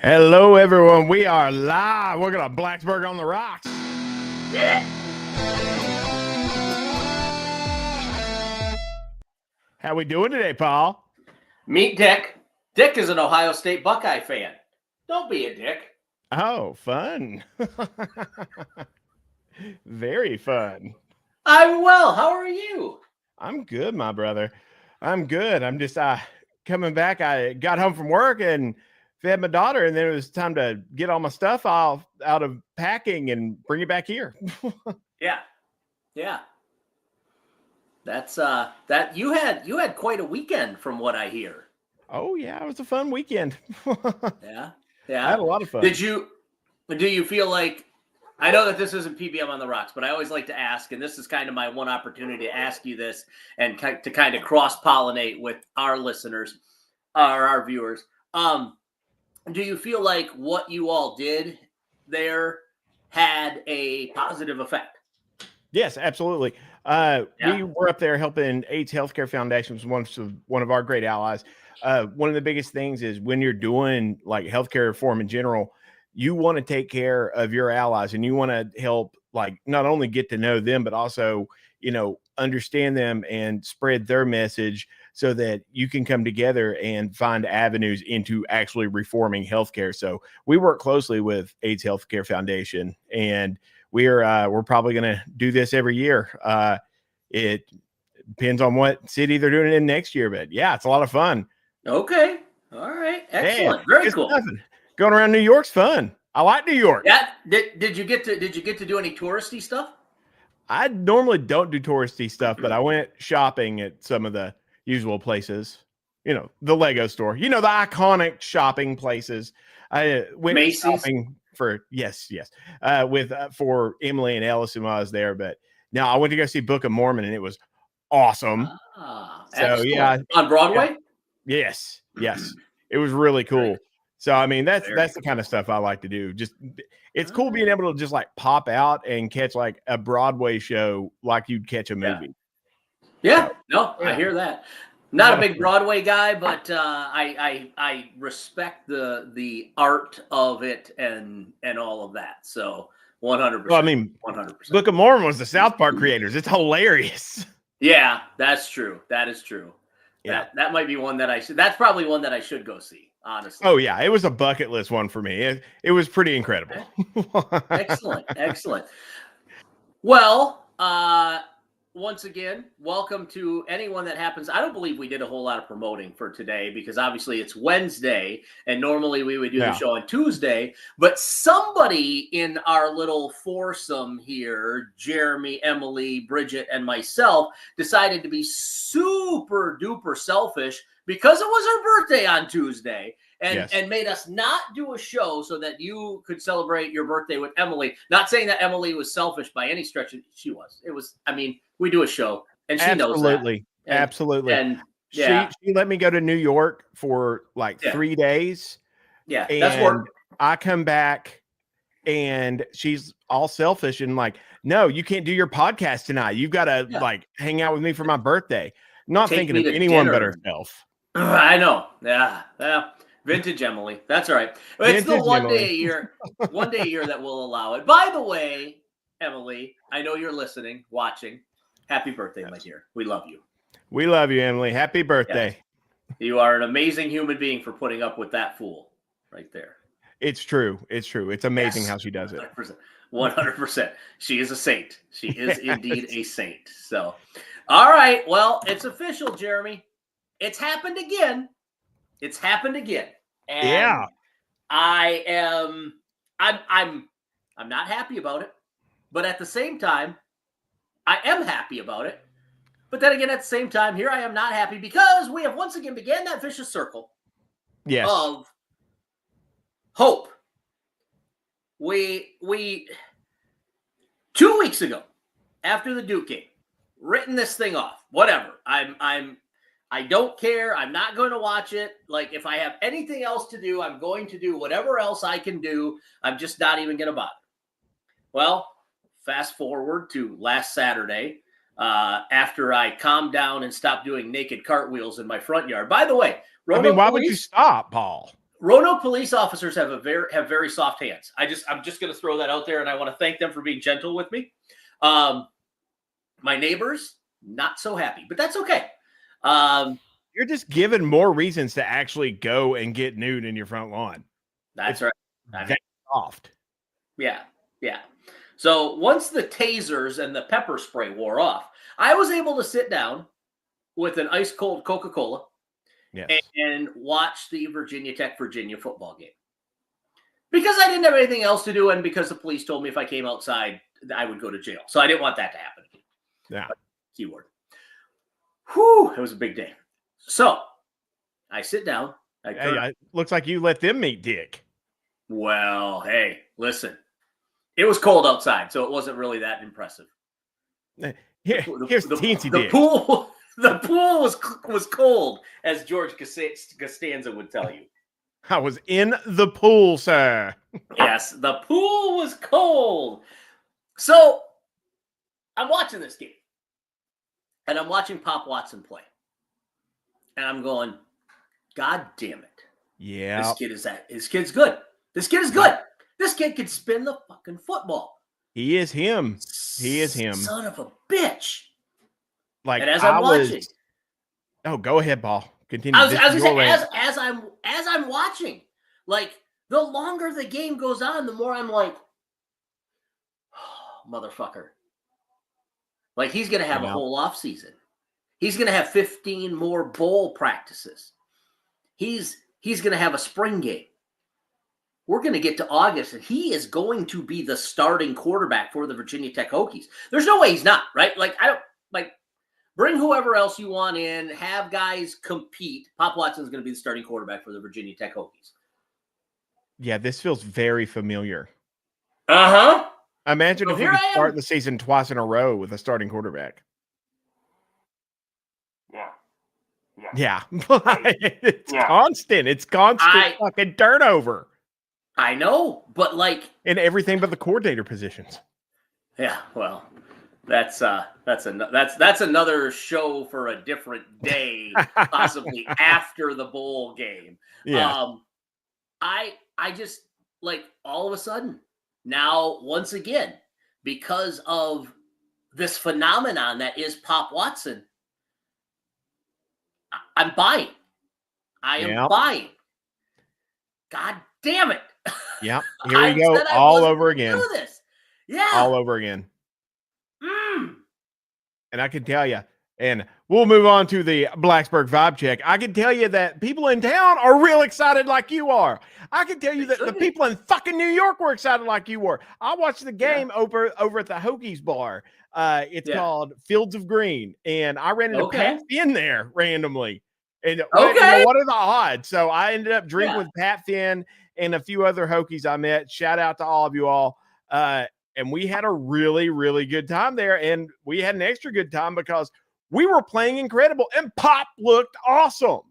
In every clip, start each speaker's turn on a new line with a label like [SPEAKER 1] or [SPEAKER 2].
[SPEAKER 1] Hello, everyone. We are live. We're going to Blacksburg on the rocks. How we doing today, Paul?
[SPEAKER 2] Meet Dick. Dick is an Ohio State Buckeye fan. Don't be a dick.
[SPEAKER 1] Oh, fun. Very fun.
[SPEAKER 2] I'm well. How are you?
[SPEAKER 1] I'm good, my brother. I'm good. I'm just coming back. I got home from work and fed my daughter, and then it was time to get all my stuff out of packing and bring it back here.
[SPEAKER 2] Yeah. That's that you had quite a weekend from what I hear.
[SPEAKER 1] Oh yeah, it was a fun weekend.
[SPEAKER 2] Yeah.
[SPEAKER 1] I had a lot of fun.
[SPEAKER 2] Do you feel like, I know that this isn't PBM on the rocks, but I always like to ask, and this is kind of my one opportunity to ask you this and to kind of cross-pollinate with our listeners or our viewers. Do you feel like what you all did there had a positive effect?
[SPEAKER 1] Yes, absolutely. We were up there helping AIDS Healthcare Foundation, was one of our great allies. One of the biggest things is when you're doing like healthcare reform in general, you want to take care of your allies and you want to help, like, not only get to know them, but also, understand them and spread their message so that you can come together and find avenues into actually reforming healthcare. So we work closely with AIDS Healthcare Foundation, and we're probably going to do this every year. It depends on what city they're doing it in next year, but yeah, it's a lot of fun.
[SPEAKER 2] Okay. All right. Excellent. Very cool.
[SPEAKER 1] Nothing. Going around New York's fun. I like New York.
[SPEAKER 2] Yeah. Did you get to do any touristy stuff?
[SPEAKER 1] I normally don't do touristy stuff, but I went shopping at some of the usual places. The Lego store. The iconic shopping places. I went
[SPEAKER 2] Macy's?
[SPEAKER 1] Shopping for for Emily and Ellison while I was there, but now I went to go see Book of Mormon, and it was awesome.
[SPEAKER 2] So yeah, on Broadway.
[SPEAKER 1] Yeah. Yes, it was really cool. Right. So I mean, that's the kind of stuff I like to do. Just it's cool being able to just like pop out and catch like a Broadway show like you'd catch a movie.
[SPEAKER 2] Yeah. I hear that. Not a big Broadway guy, but I respect the art of it and all of that. So 100%.
[SPEAKER 1] Well, I mean, 100%. Book of Mormon was the South Park creators. It's hilarious.
[SPEAKER 2] Yeah, that's true. That is true. Yeah, that might be one that that's probably one that I should go see, honestly.
[SPEAKER 1] Oh yeah, it was a bucket list one for me. It was pretty incredible.
[SPEAKER 2] Excellent. Well, once again, welcome to anyone that happens. I don't believe we did a whole lot of promoting for today because obviously it's Wednesday and normally we would do the show on Tuesday, but somebody in our little foursome here, Jeremy, Emily, Bridget, and myself, decided to be super duper selfish because it was her birthday on Tuesday. And made us not do a show so that you could celebrate your birthday with Emily. Not saying that Emily was selfish by any stretch. She was. It was. I mean, we do a show, and she knows that.
[SPEAKER 1] Absolutely.
[SPEAKER 2] And
[SPEAKER 1] she let me go to New York for like 3 days.
[SPEAKER 2] Yeah, that's work.
[SPEAKER 1] I come back, and she's all selfish and like, no, you can't do your podcast tonight. You've got to like hang out with me for my birthday. Not thinking of anyone but herself.
[SPEAKER 2] I know. Yeah. Vintage Emily. That's all right. It's the one day a year that we'll allow it. By the way, Emily, I know you're listening, watching. Happy birthday, my dear. We love you.
[SPEAKER 1] We love you, Emily. Happy birthday.
[SPEAKER 2] Yes. You are an amazing human being for putting up with that fool right there.
[SPEAKER 1] It's true. It's amazing how she does it.
[SPEAKER 2] 100%. She is a saint. She is indeed a saint. So, all right. Well, it's official, Jeremy. It's happened again. And I'm not happy about it, but at the same time, I am happy about it. But then again, at the same time, here I am not happy because we have once again began that vicious circle of hope. We 2 weeks ago, after the Duke game, written this thing off. Whatever. I don't care. I'm not going to watch it. Like, if I have anything else to do, I'm going to do whatever else I can do. I'm just not even going to bother. Well, fast forward to last Saturday, after I calmed down and stopped doing naked cartwheels in my front yard. By the way,
[SPEAKER 1] why would you stop, Paul?
[SPEAKER 2] Roanoke police officers have very soft hands. I'm just going to throw that out there, and I want to thank them for being gentle with me. My neighbors, not so happy, but that's okay.
[SPEAKER 1] You're just given more reasons to actually go and get nude in your front lawn.
[SPEAKER 2] That's right.
[SPEAKER 1] That's soft.
[SPEAKER 2] Yeah. So once the tasers and the pepper spray wore off, I was able to sit down with an ice cold Coca-Cola and watch the Virginia Tech Virginia football game. Because I didn't have anything else to do, and because the police told me if I came outside, I would go to jail. So I didn't want that to happen.
[SPEAKER 1] Yeah.
[SPEAKER 2] Keyword. Whew, it was a big day. So I sit down.
[SPEAKER 1] It looks like you let them meet Dick.
[SPEAKER 2] Well, hey, listen. It was cold outside, so it wasn't really that impressive.
[SPEAKER 1] Here's Teensy Dick.
[SPEAKER 2] The pool was cold, as George Costanza would tell you.
[SPEAKER 1] I was in the pool, sir.
[SPEAKER 2] Yes, the pool was cold. So I'm watching this game, and I'm watching Pop Watson play, and I'm going, God damn it!
[SPEAKER 1] Yeah,
[SPEAKER 2] this kid's good. This kid is good. This kid can spin the fucking football.
[SPEAKER 1] He is him.
[SPEAKER 2] Son of a bitch.
[SPEAKER 1] Like,
[SPEAKER 2] and as I'm watching.
[SPEAKER 1] Oh, go ahead, Paul. Continue.
[SPEAKER 2] I was gonna say, as I'm watching, like, the longer the game goes on, the more I'm like, oh, motherfucker. Like, he's gonna have a whole off season. He's gonna have 15 more bowl practices. He's gonna have a spring game. We're going to get to August, and he is going to be the starting quarterback for the Virginia Tech Hokies. There's no way he's not, right? Like, bring whoever else you want in, have guys compete. Pop Watson's going to be the starting quarterback for the Virginia Tech Hokies.
[SPEAKER 1] Yeah, this feels very familiar.
[SPEAKER 2] Uh-huh.
[SPEAKER 1] Imagine if we could start the season twice in a row with a starting quarterback. Yeah. It's constant. It's constant fucking turnover.
[SPEAKER 2] I know, but like
[SPEAKER 1] in everything but the coordinator positions.
[SPEAKER 2] Yeah, well, that's another show for a different day, possibly after the bowl game.
[SPEAKER 1] Yeah.
[SPEAKER 2] I just, like, all of a sudden now, once again, because of this phenomenon that is Pop Watson, I'm buying. I am buying. God damn it.
[SPEAKER 1] Yeah, here we go, all over again.
[SPEAKER 2] Yeah,
[SPEAKER 1] all over again. And I can tell you, and we'll move on to the Blacksburg vibe check. I can tell you that people in town are real excited like you are. I can tell you that the people in fucking New York were excited like you were. I watched the game over at the Hokies bar. It's called Fields of Green, and I ran into Pat Finn there randomly. And what are the odds? So I ended up drinking with Pat Finn and a few other Hokies I met. Shout out to all of you all. And we had a really, really good time there. And we had an extra good time because we were playing incredible. And Pop looked awesome.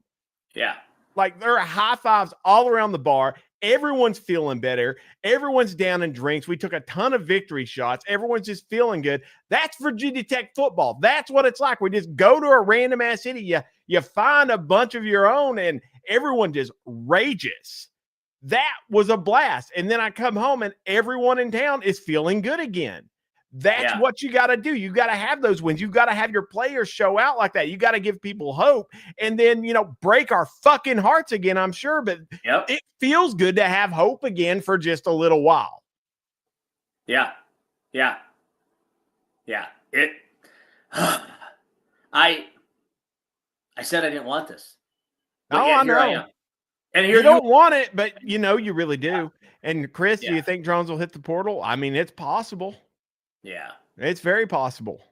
[SPEAKER 2] Yeah.
[SPEAKER 1] Like, there are high fives all around the bar. Everyone's feeling better. Everyone's down in drinks. We took a ton of victory shots. Everyone's just feeling good. That's Virginia Tech football. That's what it's like. We just go to a random ass city. You find a bunch of your own, and everyone just rages. That was a blast. And then I come home, and everyone in town is feeling good again. That's what you got to do. You got to have those wins. You got to have your players show out like that. You got to give people hope, and then, break our fucking hearts again, I'm sure. But it feels good to have hope again for just a little while.
[SPEAKER 2] Yeah. I said I didn't want this.
[SPEAKER 1] I know.
[SPEAKER 2] I am. And here
[SPEAKER 1] you don't want it, but you really do. And Chris, do you think drones will hit the portal? I mean, it's possible.
[SPEAKER 2] Yeah.
[SPEAKER 1] It's very possible.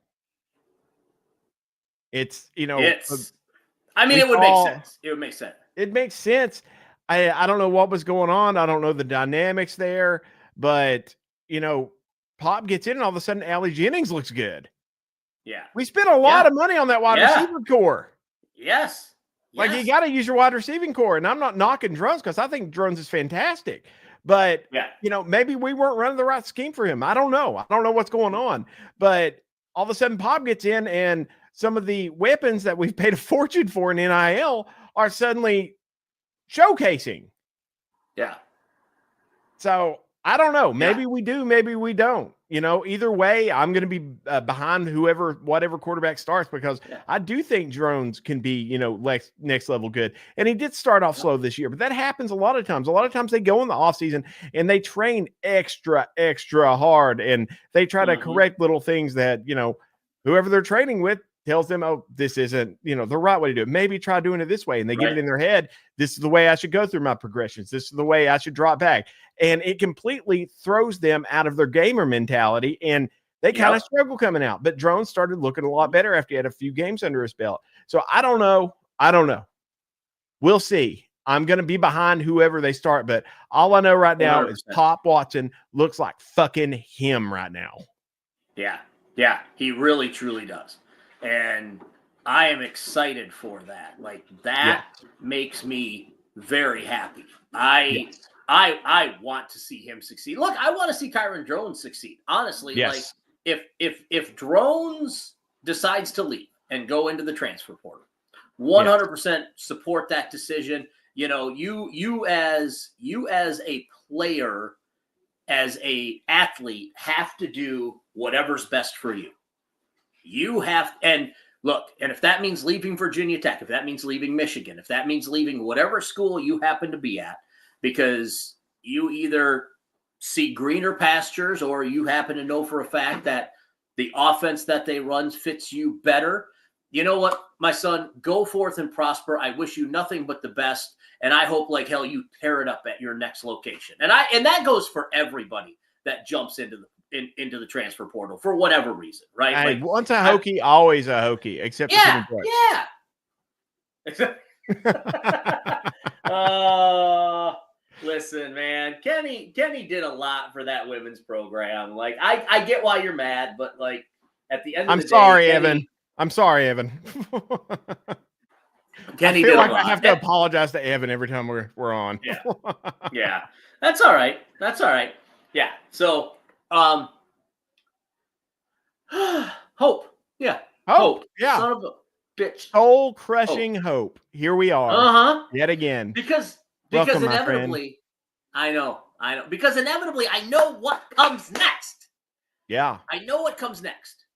[SPEAKER 1] It's,
[SPEAKER 2] it would make sense. It would make sense.
[SPEAKER 1] It makes sense. I don't know what was going on. I don't know the dynamics there, but Pop gets in and all of a sudden Allie Jennings looks good.
[SPEAKER 2] Yeah.
[SPEAKER 1] We spent a lot of money on that wide receiver core.
[SPEAKER 2] Yes.
[SPEAKER 1] Like, you got to use your wide receiving core. And I'm not knocking Drones because I think Drones is fantastic. But, maybe we weren't running the right scheme for him. I don't know. I don't know what's going on. But all of a sudden, Pop gets in, and some of the weapons that we've paid a fortune for in NIL are suddenly showcasing.
[SPEAKER 2] Yeah.
[SPEAKER 1] So I don't know. Maybe we do. Maybe we don't. Either way, I'm going to be behind whatever quarterback starts, because I do think Drones can be, next level good. And he did start off slow this year, but that happens a lot of times. A lot of times they go in the offseason and they train extra, extra hard, and they try to correct little things that, whoever they're training with tells them, oh, this isn't, the right way to do it. Maybe try doing it this way. And they get it in their head. This is the way I should go through my progressions. This is the way I should drop back. And it completely throws them out of their gamer mentality. And they kind of struggle coming out. But Drones started looking a lot better after he had a few games under his belt. So I don't know. We'll see. I'm going to be behind whoever they start. But all I know right now 100%. Is Pop Watson looks like fucking him right now.
[SPEAKER 2] Yeah. Yeah. He really, truly does. And I am excited for that. Like, that makes me very happy. I want to see him succeed. Look, I want to see Kyron Drones succeed. Honestly, like, if Drones decides to leave and go into the transfer portal, 100% support that decision. You as a player, as a athlete, have to do whatever's best for you. You have, and look, and if that means leaving Virginia Tech, if that means leaving Michigan, if that means leaving whatever school you happen to be at, because you either see greener pastures or you happen to know for a fact that the offense that they run fits you better, you know what, my son, go forth and prosper. I wish you nothing but the best. And I hope like hell you tear it up at your next location. And that goes for everybody that jumps into the transfer portal for whatever reason, right?
[SPEAKER 1] Hey, like, once a Hokie, always a Hokie, except for Kenny Brooks.
[SPEAKER 2] Listen, man, Kenny did a lot for that women's program. Like, I get why you're mad, but like at the end of the day,
[SPEAKER 1] I'm sorry, Evan.
[SPEAKER 2] Kenny
[SPEAKER 1] I feel
[SPEAKER 2] did
[SPEAKER 1] like
[SPEAKER 2] a lot.
[SPEAKER 1] I have to apologize to Evan every time we're on.
[SPEAKER 2] Yeah. That's all right. Yeah. So, hope. Yeah. Hope.
[SPEAKER 1] Yeah.
[SPEAKER 2] Son of a bitch.
[SPEAKER 1] Soul crushing hope. Here we are. Yet again.
[SPEAKER 2] Because
[SPEAKER 1] Welcome,
[SPEAKER 2] inevitably, I know. Because inevitably, I know what comes next.
[SPEAKER 1] Yeah.
[SPEAKER 2] I know what comes next.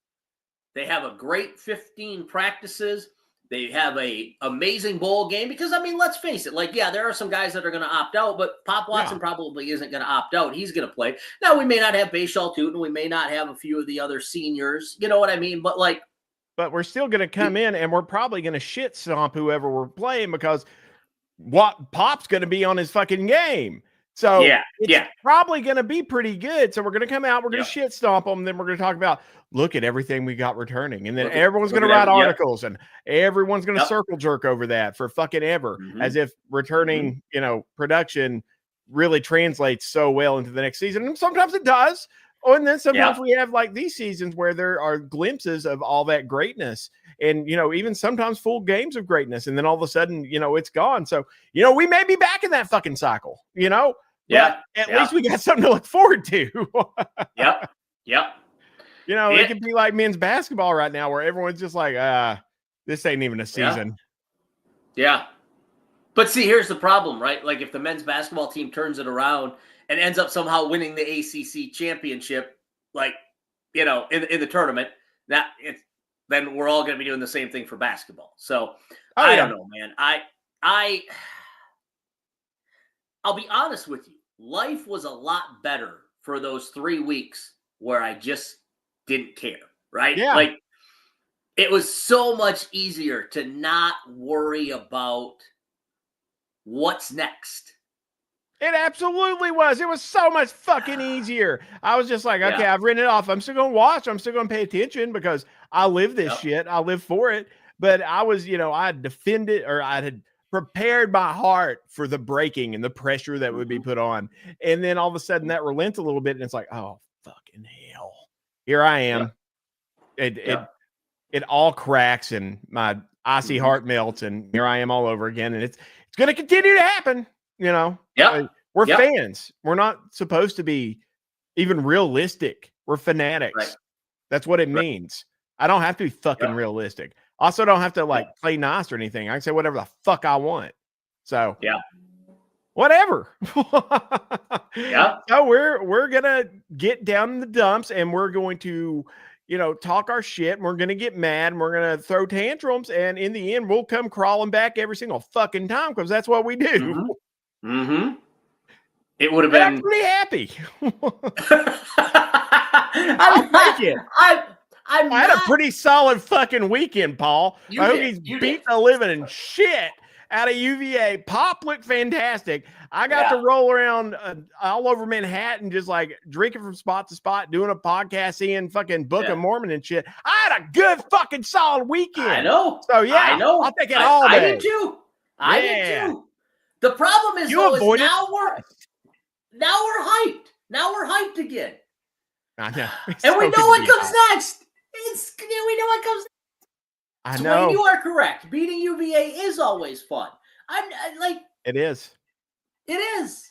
[SPEAKER 2] They have a great 15 practices. They have a amazing bowl game because, I mean, let's face it. Like, yeah, there are some guys that are going to opt out, but Pop Watson probably isn't going to opt out. He's going to play. Now, we may not have Bashal Tootin. We may not have a few of the other seniors. You know what I mean? But, like.
[SPEAKER 1] But we're still going to come in and we're probably going to shit stomp whoever we're playing because what Pop's going to be on his fucking game. So it's probably going to be pretty good. So we're going to come out, we're going to shit stomp them. Then we're going to talk about, look at everything we got returning. And then everyone's going to write articles and everyone's going to circle jerk over that for fucking ever, as if returning, production really translates so well into the next season. And sometimes it does. Oh, and then sometimes we have like these seasons where there are glimpses of all that greatness and, even sometimes full games of greatness. And then all of a sudden, it's gone. So, we may be back in that fucking cycle, But at least we got something to look forward to.
[SPEAKER 2] Yep.
[SPEAKER 1] It could be like men's basketball right now where everyone's just like, this ain't even a season.
[SPEAKER 2] Yeah. But see, here's the problem, right? Like if the men's basketball team turns it around and ends up somehow winning the ACC championship, like, in the tournament, then we're all going to be doing the same thing for basketball. So I don't know, man. I'll be honest with you. Life was a lot better for those 3 weeks where I just didn't care, right?
[SPEAKER 1] Yeah.
[SPEAKER 2] Like it was so much easier to not worry about what's next.
[SPEAKER 1] It absolutely was. It was so much fucking easier. I was just like, okay, I've written it off. I'm still going to watch. I'm still going to pay attention because I live this shit. I live for it. But I was, I had defended or I had prepared my heart for the breaking and the pressure that would be put on. And then all of a sudden that relents a little bit. And it's like, oh, fucking hell. Here I am. It all cracks and my icy heart melts. And here I am all over again. And it's going to continue to happen. We're fans. We're not supposed to be even realistic. We're fanatics.
[SPEAKER 2] Right.
[SPEAKER 1] That's what it means. I don't have to be fucking realistic. Also don't have to play nice or anything. I can say whatever the fuck I want. So whatever.
[SPEAKER 2] Yeah.
[SPEAKER 1] So we're gonna get down in the dumps and we're going to, talk our shit. And we're gonna get mad and we're gonna throw tantrums. And in the end, we'll come crawling back every single fucking time because that's what we do.
[SPEAKER 2] Mm-hmm. It would have
[SPEAKER 1] And
[SPEAKER 2] been.
[SPEAKER 1] I'm pretty happy.
[SPEAKER 2] I'll
[SPEAKER 1] take it.
[SPEAKER 2] I
[SPEAKER 1] had a pretty solid fucking weekend, Paul. My Hokies beat the living shit out of UVA. Pop looked fantastic. I got to roll around all over Manhattan, just like drinking from spot to spot, doing a podcast, seeing fucking Book of Mormon and shit. I had a good fucking solid weekend.
[SPEAKER 2] I know.
[SPEAKER 1] So yeah,
[SPEAKER 2] I know.
[SPEAKER 1] I'll take it all day.
[SPEAKER 2] I did too. I did too. The problem is, though, is now we're hyped. Now we're hyped again.
[SPEAKER 1] I know.
[SPEAKER 2] And we know what comes next. We know what comes next.
[SPEAKER 1] I know.
[SPEAKER 2] Wayne, you are correct. Beating UVA is always fun.
[SPEAKER 1] It is.
[SPEAKER 2] It is.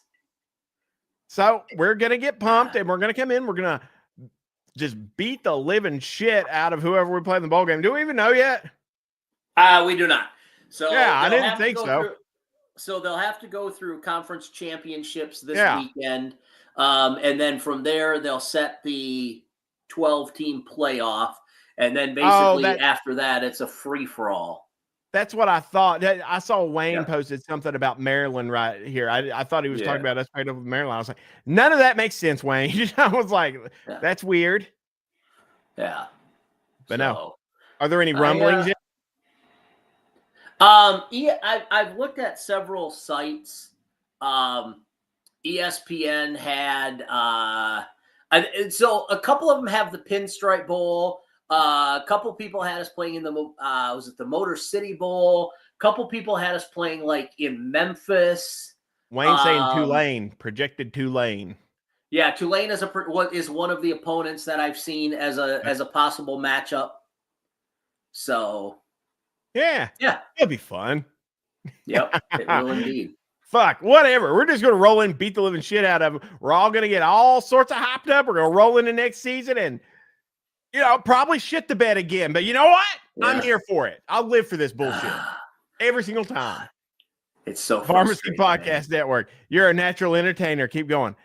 [SPEAKER 1] So we're gonna get pumped and we're gonna come in. We're gonna just beat the living shit out of whoever we play in the bowl game. Do we even know yet?
[SPEAKER 2] We do not. So
[SPEAKER 1] yeah, I didn't think so.
[SPEAKER 2] So they'll have to go through conference championships this weekend. And then from there, they'll set the 12-team playoff. And then basically after that, it's a free-for-all.
[SPEAKER 1] That's what I thought. I saw Wayne posted something about Maryland right here. I thought he was talking about us playing up with Maryland. I was like, none of that makes sense, Wayne. I was like, that's weird.
[SPEAKER 2] Yeah.
[SPEAKER 1] But no. Are there any rumblings yet?
[SPEAKER 2] I've looked at several sites. ESPN had so a couple of them have the Pinstripe Bowl. A couple people had us playing in the was it the Motor City Bowl? A couple people had us playing like in Memphis.
[SPEAKER 1] Wayne saying Tulane, projected Tulane.
[SPEAKER 2] Yeah, Tulane is one of the opponents that I've seen as a possible matchup. So
[SPEAKER 1] yeah, it'll be fun.
[SPEAKER 2] Yep, it will indeed.
[SPEAKER 1] Fuck, whatever. We're just going to roll in, beat the living shit out of them. We're all going to get all sorts of hyped up. We're going to roll into next season and, probably shit the bed again. But you know what? Yeah. I'm here for it. I'll live for this bullshit every single time.
[SPEAKER 2] It's so
[SPEAKER 1] Pharmacy Podcast Network. You're a natural entertainer. Keep going.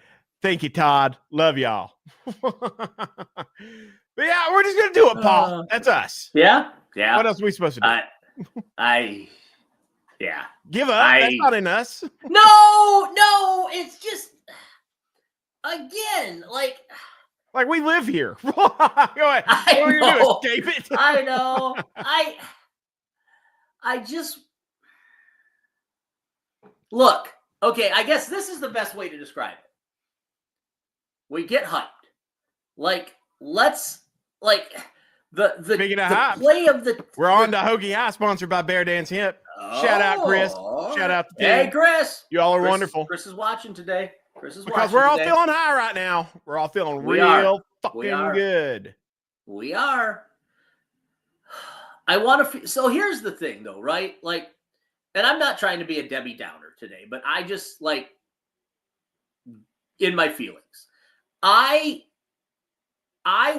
[SPEAKER 1] Thank you, Todd. Love y'all. But yeah, we're just going to do it, Paul. That's us.
[SPEAKER 2] Yeah. Yeah.
[SPEAKER 1] What else are we supposed to do?
[SPEAKER 2] Yeah.
[SPEAKER 1] Give up. That's not in us.
[SPEAKER 2] No, it's just again, like
[SPEAKER 1] we live here. Go ahead. What are you gonna do? Escape it?
[SPEAKER 2] I know. I just look, okay, I guess this is the best way to describe it. We get hyped. Let's the play of the
[SPEAKER 1] we're on to Hoagie High, sponsored by Bear Dance Hemp. Shout out, Chris. Shout out to
[SPEAKER 2] Hey, Chris.
[SPEAKER 1] You all are wonderful.
[SPEAKER 2] Chris is watching today.
[SPEAKER 1] Because we're all feeling high right now. We're all feeling real fucking good.
[SPEAKER 2] We are. I want to. So here's the thing, though, right? And I'm not trying to be a Debbie Downer today, but I just in my feelings, I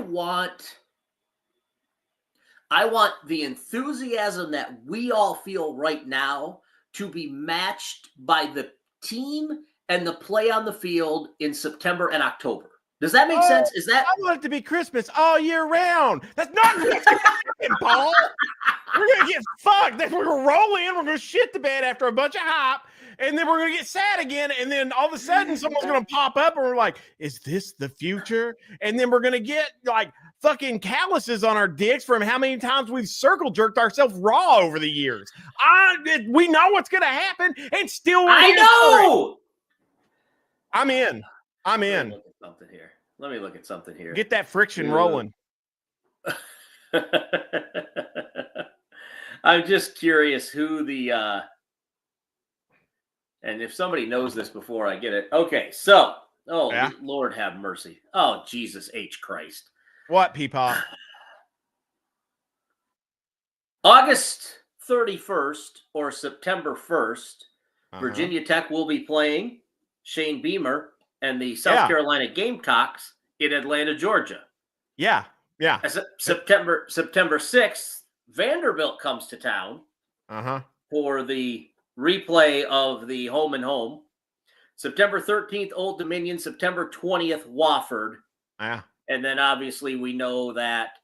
[SPEAKER 2] want the enthusiasm that we all feel right now to be matched by the team and the play on the field in September and October. Does that make sense? Is that?
[SPEAKER 1] I want it to be Christmas all year round. That's not Paul. We're going to get fucked. We're going to roll in. We're going to shit the bed after a bunch of hype. And then we're going to get sad again. And then all of a sudden someone's going to pop up and we're like, is this the future? And then we're going to get fucking calluses on our dicks from how many times we've circle jerked ourselves raw over the years. We know what's going to happen and still.
[SPEAKER 2] I know.
[SPEAKER 1] I'm in.
[SPEAKER 2] Let me look at something here.
[SPEAKER 1] Get that friction rolling.
[SPEAKER 2] I'm just curious who the and if somebody knows this before I get it. Okay, so Lord have mercy. Oh, Jesus H. Christ.
[SPEAKER 1] What, Peepaw?
[SPEAKER 2] August 31st or September 1st, Virginia Tech will be playing Shane Beamer and the South Carolina Gamecocks in Atlanta, Georgia.
[SPEAKER 1] Yeah.
[SPEAKER 2] September 6th, Vanderbilt comes to town for the replay of the home and home September 13th, Old Dominion. September 20th, Wofford.
[SPEAKER 1] Yeah.
[SPEAKER 2] And then obviously we know that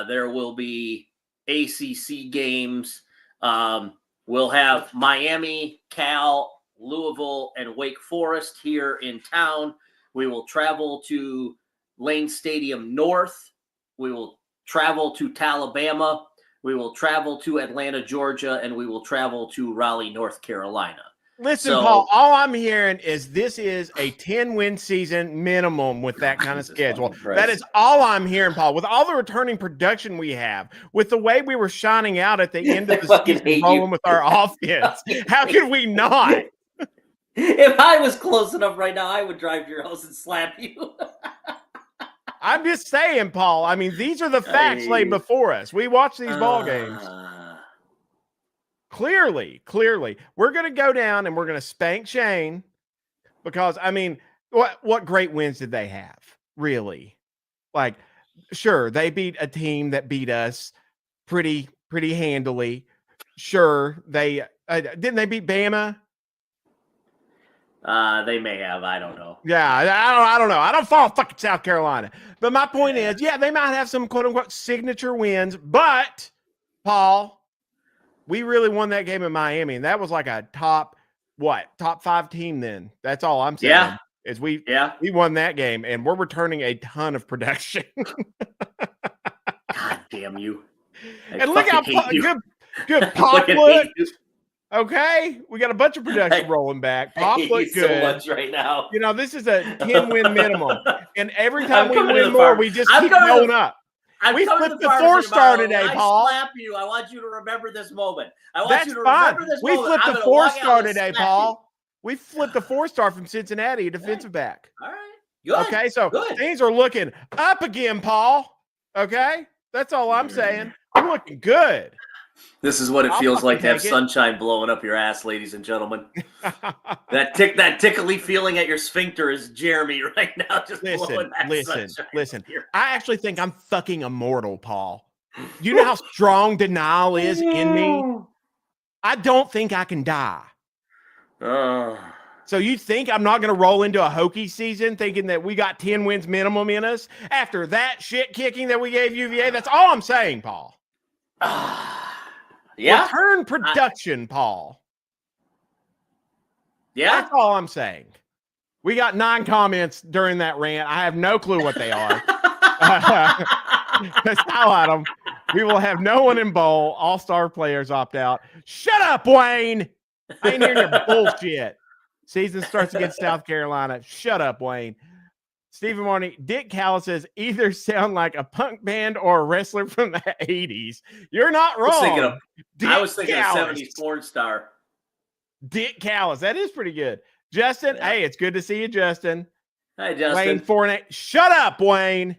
[SPEAKER 2] there will be ACC games. We'll have Miami, Cal, Louisville, and Wake Forest here in town. We will travel to Lane Stadium North. We will travel to Talabama. We will travel to Atlanta, Georgia, and we will travel to Raleigh, North Carolina.
[SPEAKER 1] Listen, Paul, all I'm hearing is this is a 10-win season minimum with that kind of schedule. That is all I'm hearing, Paul. With all the returning production we have, with the way we were shining out at the end of the season, rolling with our offense, how could we not?
[SPEAKER 2] If I was close enough right now, I would drive to your house and slap you.
[SPEAKER 1] I'm just saying, Paul. I mean, these are the facts laid before us. We watch these ball games. Clearly, we're going to go down and we're going to spank Shane because, I mean, what great wins did they have? Really? Like, sure, they beat a team that beat us pretty handily. Sure, they didn't they beat Bama?
[SPEAKER 2] They may have. I don't know.
[SPEAKER 1] Yeah, I don't know. I don't follow fucking South Carolina. But my point is, yeah, they might have some quote-unquote signature wins, but, Paul, we really won that game in Miami, and that was like a top 5 team then. That's all I'm saying.
[SPEAKER 2] Yeah.
[SPEAKER 1] Is we won that game, and we're returning a ton of production.
[SPEAKER 2] God damn you.
[SPEAKER 1] And look how good Pop looked. Okay, we got a bunch of production rolling back. Pop looked good
[SPEAKER 2] so much right now.
[SPEAKER 1] You know, this is a 10-win minimum, and every time we win more, we just keep going up. We flipped the 4-star today, Paul.
[SPEAKER 2] I slap you. I want you to remember this moment. Remember this
[SPEAKER 1] we
[SPEAKER 2] moment.
[SPEAKER 1] Flipped the 4-star today, Paul. We flipped the 4-star from Cincinnati, defensive back.
[SPEAKER 2] All right. Good.
[SPEAKER 1] Okay, so things are looking up again, Paul. Okay, that's all I'm saying. I'm looking good.
[SPEAKER 2] This is what it feels like to have sunshine blowing up your ass, ladies and gentlemen. that tickly feeling at your sphincter is Jeremy right now. Just
[SPEAKER 1] listen. I actually think I'm fucking immortal, Paul. You know how strong denial is in me? I don't think I can die. So you think I'm not going to roll into a Hokie season thinking that we got 10 wins minimum in us after that shit kicking that we gave UVA? That's all I'm saying, Paul.
[SPEAKER 2] Yeah.
[SPEAKER 1] Return production, Paul.
[SPEAKER 2] Yeah.
[SPEAKER 1] That's all I'm saying. We got 9 comments during that rant. I have no clue what they are. Let's highlight them. We will have no one in bowl. All-star players opt out. Shut up, Wayne. I ain't hearing your bullshit. Season starts against South Carolina. Shut up, Wayne. Stephen Marney, Dick Callis says either sound like a punk band or a wrestler from the 80s. You're not wrong.
[SPEAKER 2] I was thinking of 70s porn star.
[SPEAKER 1] Dick Callis. That is pretty good. Justin, hey, it's good to see you, Justin.
[SPEAKER 2] Hi, Justin.
[SPEAKER 1] Wayne 4-8. Shut up, Wayne.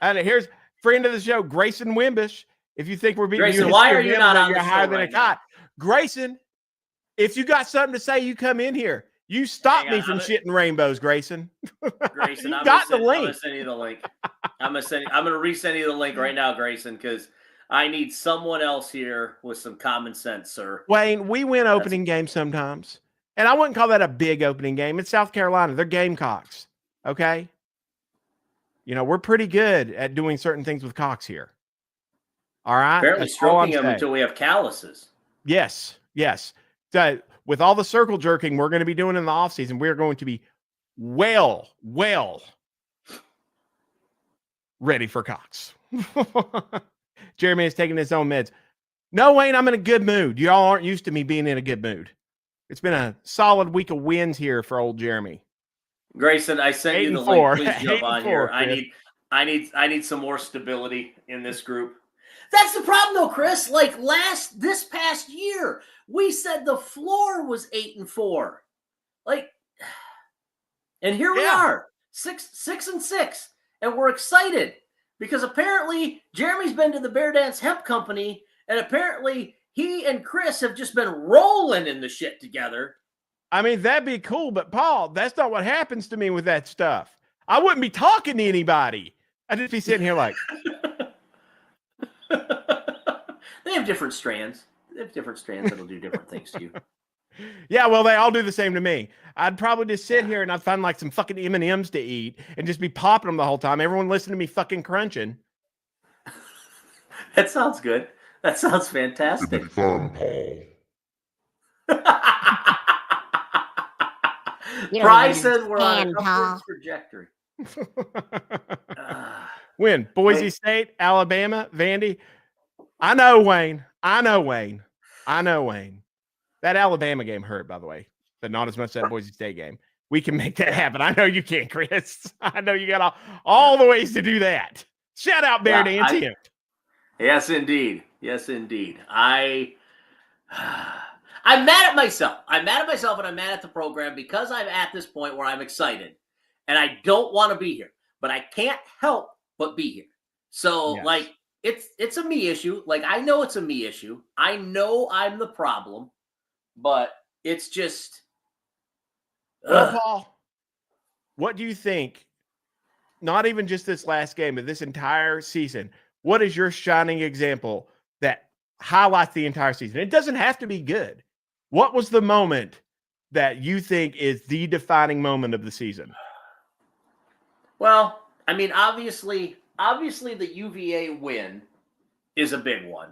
[SPEAKER 1] And here's friend of the show, Grayson Wimbish. If you think we're beating
[SPEAKER 2] Grayson, why are you not on the show
[SPEAKER 1] higher than a kite? Grayson, if you got something to say, you come in here. You stop me from shitting rainbows, Grayson.
[SPEAKER 2] Grayson, I'm gonna send you the link. I'm gonna resend you the link right now, Grayson, because I need someone else here with some common sense, sir.
[SPEAKER 1] Wayne, we win opening games sometimes, and I wouldn't call that a big opening game. It's South Carolina; they're Gamecocks. Okay, you know we're pretty good at doing certain things with cocks here. All right,
[SPEAKER 2] barely stroking them until we have calluses.
[SPEAKER 1] Yes. So, with all the circle jerking we're going to be doing in the offseason, we're going to be well ready for Cox. Jeremy is taking his own meds. No, Wayne, I'm in a good mood. Y'all aren't used to me being in a good mood. It's been a solid week of wins here for old Jeremy.
[SPEAKER 2] Grayson, I sent you the link. Please jump on here. I need some more stability in this group. That's the problem, though, Chris. Like this past year, we said the floor was 8-4. Like, and here we are, 6-6, and we're excited because apparently Jeremy's been to the Bear Dance Hemp Company, and apparently he and Chris have just been rolling in the shit together.
[SPEAKER 1] I mean, that'd be cool, but Paul, that's not what happens to me with that stuff. I wouldn't be talking to anybody. I'd just be sitting here like.
[SPEAKER 2] They have different strands. That'll do different things to you.
[SPEAKER 1] Yeah, well, they all do the same to me. I'd probably just sit here and I'd find like some fucking M&Ms to eat and just be popping them the whole time. Everyone listen to me fucking crunching.
[SPEAKER 2] That sounds good. That sounds fantastic.
[SPEAKER 3] Fun, Paul.
[SPEAKER 2] Bryce says we're on an upward trajectory.
[SPEAKER 1] Win. Boise State, Alabama, Vandy. I know, Wayne. That Alabama game hurt, by the way, but not as much as that Boise State game. We can make that happen. I know you can, Chris. I know you got all the ways to do that. Shout out Bear to Antioch.
[SPEAKER 2] Yes, indeed. I'm mad at myself. I'm mad and I'm mad at the program because I'm at this point where I'm excited and I don't want to be here, but I can't help but be here. So like, it's a me issue. Like, I know it's a me issue. I know I'm the problem, but it's just.
[SPEAKER 1] Well, Paul, what do you think? Not even just this last game, but this entire season. What is your shining example that highlights the entire season? It doesn't have to be good. What was the moment that you think is the defining moment of the season?
[SPEAKER 2] Well, I mean, obviously the UVA win is a big one.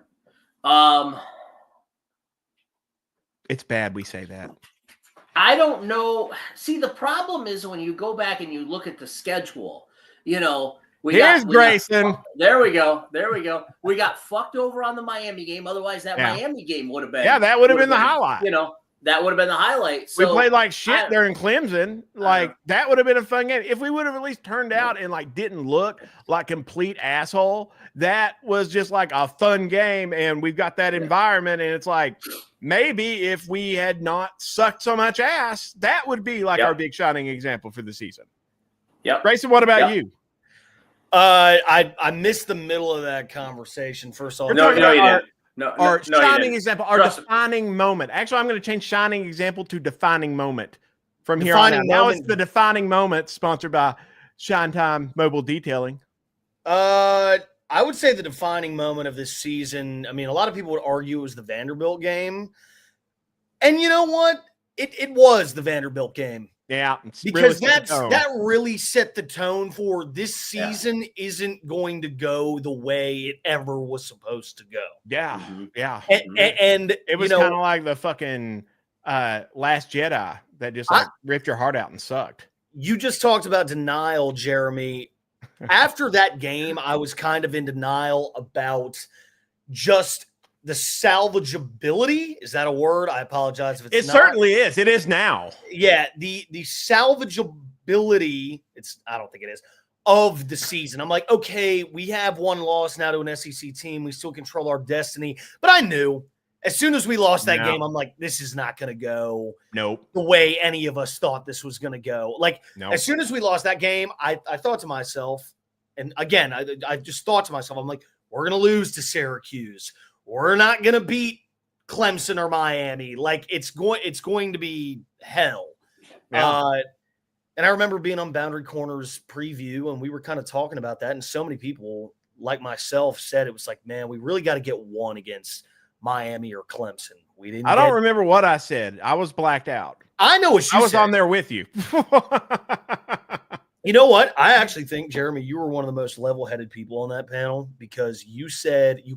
[SPEAKER 1] It's bad we say that.
[SPEAKER 2] I don't know. See, the problem is when you go back and you look at the schedule, Here's
[SPEAKER 1] Grayson.
[SPEAKER 2] There we go. We got fucked over on the Miami game. Otherwise, that Miami game would have been.
[SPEAKER 1] Yeah, that would have been the highlight.
[SPEAKER 2] That would have been the highlight. So,
[SPEAKER 1] we played like shit there in Clemson. Like, that would have been a fun game. If we would have at least turned out and like didn't look like complete asshole, that was just like a fun game. And we've got that environment. And it's like, maybe if we had not sucked so much ass, that would be like our big shining example for the season.
[SPEAKER 2] Yep.
[SPEAKER 1] Grayson, what about you?
[SPEAKER 4] I missed the middle of that conversation. First of all,
[SPEAKER 2] no, you didn't.
[SPEAKER 1] Our shining example, our defining moment. Actually, I'm going to change shining example to defining moment from here on out. Now it's the defining moment, sponsored by Shine Time Mobile Detailing.
[SPEAKER 4] I would say the defining moment of this season, I mean, a lot of people would argue it was the Vanderbilt game. And you know what? It was the Vanderbilt game.
[SPEAKER 1] Yeah,
[SPEAKER 4] because that really set the tone for this season isn't going to go the way it ever was supposed to go.
[SPEAKER 1] Yeah,
[SPEAKER 4] and
[SPEAKER 1] it was kind of like the fucking Last Jedi that just like ripped your heart out and sucked.
[SPEAKER 4] You just talked about denial, Jeremy. After that game, I was kind of in denial about just the salvageability. Is that a word? I apologize if it's not.
[SPEAKER 1] It certainly is. It is now.
[SPEAKER 4] Yeah, the salvageability, I don't think it is, of the season. I'm like, okay, we have one loss now to an SEC team. We still control our destiny. But I knew as soon as we lost that game, I'm like, this is not going to go the way any of us thought this was going to go. Like, as soon as we lost that game, I thought to myself, and again, I just thought to myself, I'm like, we're going to lose to Syracuse. We're not going to beat Clemson or Miami. Like, it's going to be hell. Yeah. And I remember being on Boundary Corners preview, and we were kind of talking about that. And so many people like myself said it was like, man, we really got to get one against Miami or Clemson. We didn't.
[SPEAKER 1] I don't remember what I said. I was blacked out.
[SPEAKER 4] I know what you said.
[SPEAKER 1] I was on there with you.
[SPEAKER 4] You know what? I actually think, Jeremy, you were one of the most level-headed people on that panel because you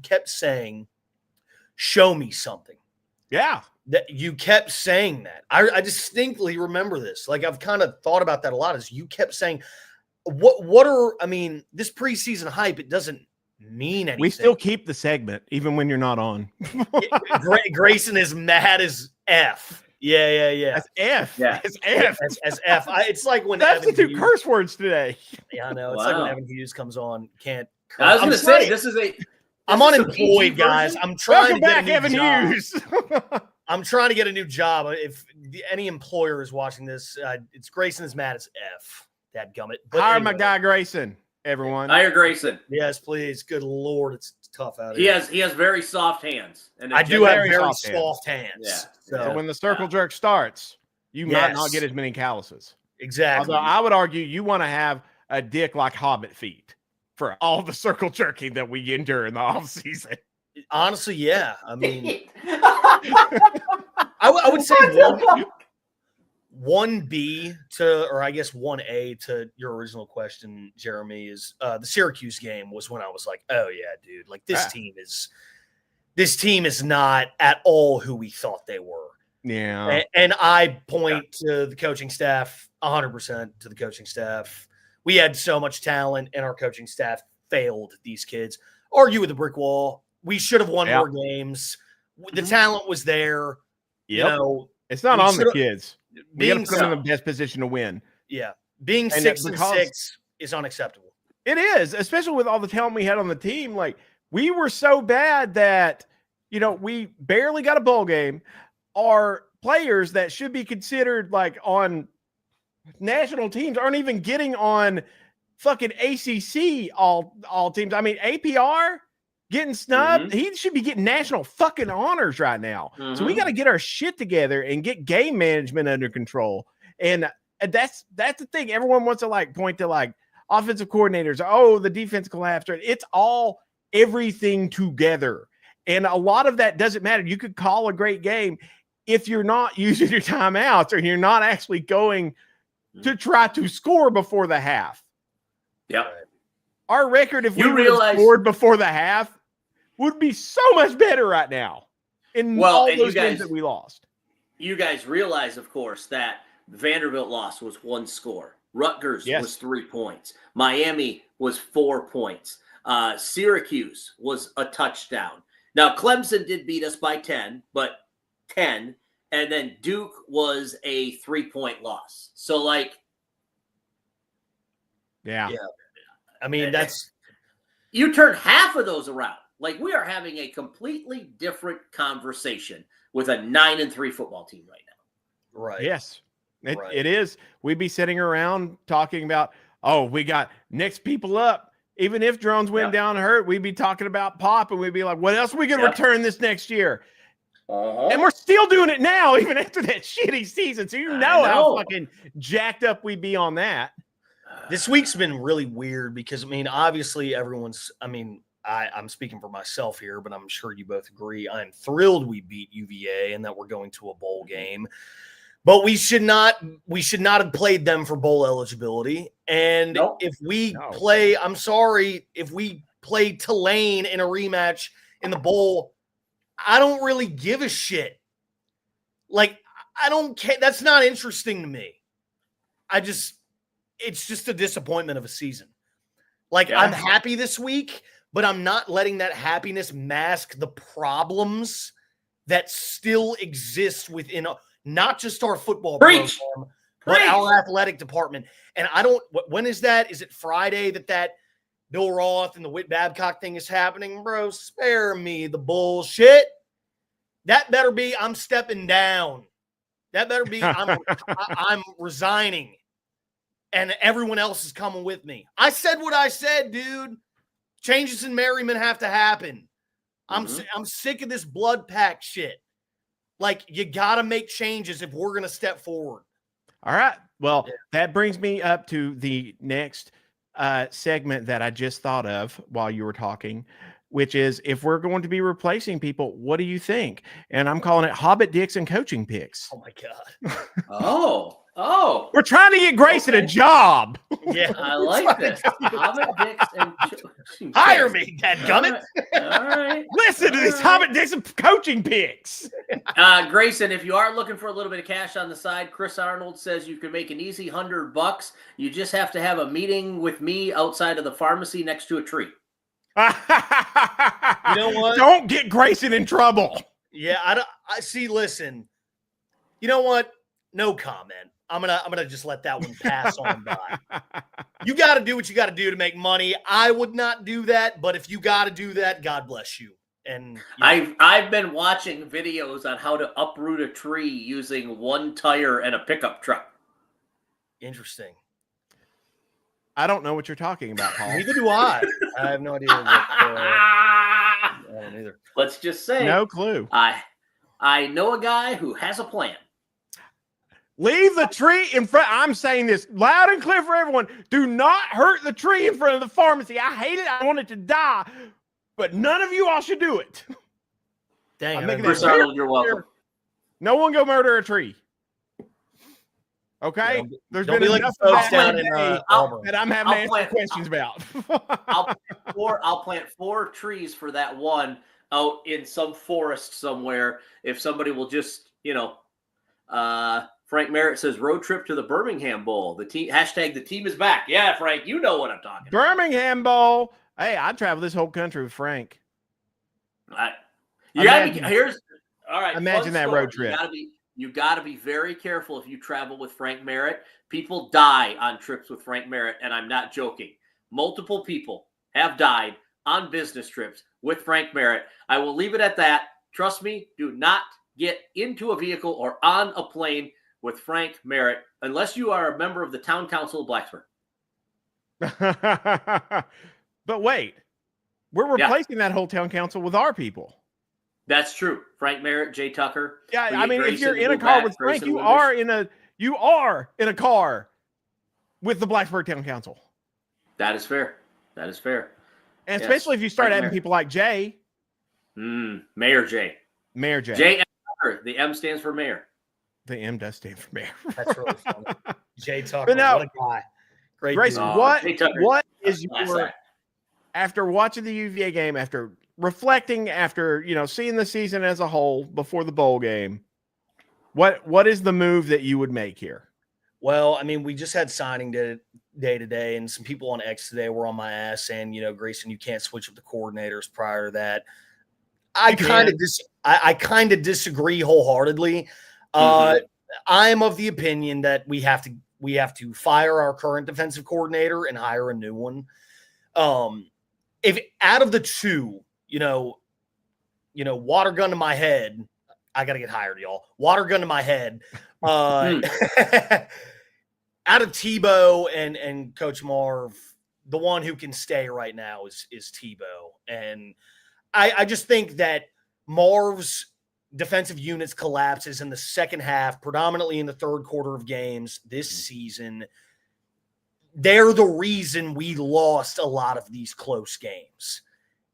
[SPEAKER 4] kept saying, show me something.
[SPEAKER 1] Yeah.
[SPEAKER 4] That you kept saying that. I distinctly remember this. Like, I've kind of thought about that a lot, is you kept saying, this preseason hype, it doesn't mean anything.
[SPEAKER 1] We still keep the segment, even when you're not on.
[SPEAKER 4] Grayson is mad as F. Yeah.
[SPEAKER 1] That's F.
[SPEAKER 4] Yeah.
[SPEAKER 1] It's F.
[SPEAKER 4] As F. It's like when
[SPEAKER 1] substitute curse words today.
[SPEAKER 4] Yeah, I know. It's like when Evan Hughes comes on, can't curse.
[SPEAKER 2] I was going to say, this is a...
[SPEAKER 4] I'm unemployed, guys. I'm trying to get a new job.
[SPEAKER 1] Hughes.
[SPEAKER 4] I'm trying to get a new job. If any employer is watching this, it's Grayson is mad as F. Dadgummit.
[SPEAKER 1] Hire my guy Grayson, everyone.
[SPEAKER 2] Hire Grayson.
[SPEAKER 4] Yes, please. Good Lord, it's tough out here.
[SPEAKER 2] He has very soft hands. And
[SPEAKER 4] I do have very soft hands.
[SPEAKER 2] Yeah.
[SPEAKER 1] So when the circle jerk starts, you might not get as many calluses.
[SPEAKER 4] Exactly.
[SPEAKER 1] Although I would argue you want to have a dick like Hobbit feet for all the circle jerking that we endure in the off season.
[SPEAKER 4] Honestly, yeah. I mean, I would say 1B to, or I guess 1A to your original question, Jeremy, is the Syracuse game was when I was like, oh yeah, dude, like this team is not at all who we thought they were.
[SPEAKER 1] Yeah.
[SPEAKER 4] And I point to the coaching staff, 100% to the coaching staff. We had so much talent, and our coaching staff failed these kids. Argue with the brick wall. We should have won more games. The talent was there.
[SPEAKER 1] Yep.
[SPEAKER 4] You know,
[SPEAKER 1] it's not on the kids. We got to put them in the best position to win.
[SPEAKER 4] Yeah. Being 6-6 is unacceptable.
[SPEAKER 1] It is, especially with all the talent we had on the team. Like, we were so bad that, you know, we barely got a bowl game. Our players that should be considered like on national teams aren't even getting on fucking ACC all teams. I mean, APR getting snubbed. He should be getting national fucking honors right now. So we got to get our shit together and get game management under control. And that's the thing. Everyone wants to like point to like offensive coordinators. Oh, the defense collapsed. It's all everything together. And a lot of that doesn't matter. You could call a great game if you're not using your timeouts or you're not actually going to try to score before the half.
[SPEAKER 2] Yeah.
[SPEAKER 1] Our record, if we scored before the half, would be so much better right now in all those games that we lost.
[SPEAKER 2] You guys realize, of course, that Vanderbilt loss was 1 score. Rutgers was 3 points. Miami was 4 points. Syracuse was a touchdown. Now, Clemson did beat us by 10, but 10, and then Duke was a 3-point loss. So, like,
[SPEAKER 1] yeah.
[SPEAKER 4] I mean, that's
[SPEAKER 2] you turn half of those around. Like, we are having a completely different conversation with a 9-3 football team right now.
[SPEAKER 4] Right.
[SPEAKER 1] Yes, it is. We'd be sitting around talking about, oh, we got next people up. Even if drones went down hurt, we'd be talking about Pop, and we'd be like, what else are we going to return this next year? And we're still doing it now, even after that shitty season. So you know how fucking jacked up we'd be on that.
[SPEAKER 4] This week's been really weird because, I mean, obviously everyone's – I mean, I'm speaking for myself here, but I'm sure you both agree. I'm thrilled we beat UVA and that we're going to a bowl game. But we should not have played them for bowl eligibility. And if we play – I'm sorry, if we play Tulane in a rematch in the bowl – I don't really give a shit. Like, I don't care. That's not interesting to me. It's just a disappointment of a season. Like, I'm happy this week, but I'm not letting that happiness mask the problems that still exist within not just our football program, but our athletic department. And when is that? Is it Friday that Bill Roth and the Whit Babcock thing is happening? Bro, spare me the bullshit. That better be I'm stepping down. That better be I'm resigning. And everyone else is coming with me. I said what I said, dude. Changes in Merriman have to happen. I'm sick of this blood pack shit. Like, you got to make changes if we're going to step forward.
[SPEAKER 1] All right. Well, that brings me up to the next segment that I just thought of while you were talking, which is, if we're going to be replacing people, what do you think? And I'm calling it Hobbit Dicks and Coaching Picks.
[SPEAKER 4] Oh my God.
[SPEAKER 2] Oh.
[SPEAKER 1] We're trying to get Grayson a job.
[SPEAKER 4] Yeah.
[SPEAKER 2] I like this. Hobbit Dicks and Coaching Picks.
[SPEAKER 4] Hire me, dadgummit.
[SPEAKER 2] All right.
[SPEAKER 1] Listen to these Hobbit Dicks and Coaching Picks.
[SPEAKER 2] Grayson, if you are looking for a little bit of cash on the side, Chris Arnold says you can make an easy $100. You just have to have a meeting with me outside of the pharmacy next to a tree.
[SPEAKER 4] You know what?
[SPEAKER 1] Don't get Grayson in trouble.
[SPEAKER 4] Yeah, I see. Listen, you know what? No comment. I'm gonna just let that one pass on by. You got to do what you got to do to make money. I would not do that, but if you got to do that, God bless you. And
[SPEAKER 2] I've been watching videos on how to uproot a tree using one tire and a pickup truck.
[SPEAKER 4] Interesting.
[SPEAKER 1] I don't know what you're talking about, Paul.
[SPEAKER 4] Neither do I. I have no idea. I don't either.
[SPEAKER 2] Let's just say,
[SPEAKER 1] no clue.
[SPEAKER 2] I know a guy who has a plan.
[SPEAKER 1] Leave the tree in front. I'm saying this loud and clear for everyone. Do not hurt the tree in front of the pharmacy. I hate it. I want it to die. But none of you all should do it.
[SPEAKER 4] Dang.
[SPEAKER 2] Chris Arnold, you're welcome.
[SPEAKER 1] No one go murder a tree. Okay, there's been
[SPEAKER 4] like
[SPEAKER 1] enough
[SPEAKER 4] folks down in Auburn
[SPEAKER 1] that I'm having to answer questions about.
[SPEAKER 2] I'll plant 4 trees for that one out in some forest somewhere. If somebody will just, Frank Merritt says road trip to the Birmingham Bowl. The team #the team is back. Yeah, Frank, you know what I'm talking about.
[SPEAKER 1] Birmingham Bowl. Hey, I'd travel this whole country with Frank.
[SPEAKER 2] All right.
[SPEAKER 1] Imagine that road trip.
[SPEAKER 2] You got to be very careful if you travel with Frank Merritt. People die on trips with Frank Merritt, and I'm not joking. Multiple people have died on business trips with Frank Merritt. I will leave it at that. Trust me, do not get into a vehicle or on a plane with Frank Merritt unless you are a member of the town council of Blacksburg.
[SPEAKER 1] But wait, we're replacing that whole town council with our people.
[SPEAKER 2] That's true. Frank Merritt, Jay Tucker.
[SPEAKER 1] Yeah, I mean, if you're in a car with Frank, you are in a car with the Blacksburg Town Council.
[SPEAKER 2] That is fair. And
[SPEAKER 1] especially if you start adding people like Jay.
[SPEAKER 2] Mayor Jay. Jay M. Tucker. The M stands for mayor.
[SPEAKER 1] The M does stand for mayor.
[SPEAKER 4] That's really funny. Jay Tucker, what a guy. Great
[SPEAKER 1] Grace, what is your, after watching the UVA game, after reflecting, after seeing the season as a whole before the bowl game, what is the move that you would make here?
[SPEAKER 4] Well, I mean, we just had signing day today, and some people on X today were on my ass saying, Grayson, you can't switch up the coordinators prior to that. I kind of disagree wholeheartedly. I'm of the opinion that we have to fire our current defensive coordinator and hire a new one. If out of the two, water gun to my head, I got to get hired, y'all. Water gun to my head. Out of Tebow and Coach Marv, the one who can stay right now is Tebow. And I just think that Marv's defensive units collapses in the second half, predominantly in the third quarter of games this season. They're the reason we lost a lot of these close games.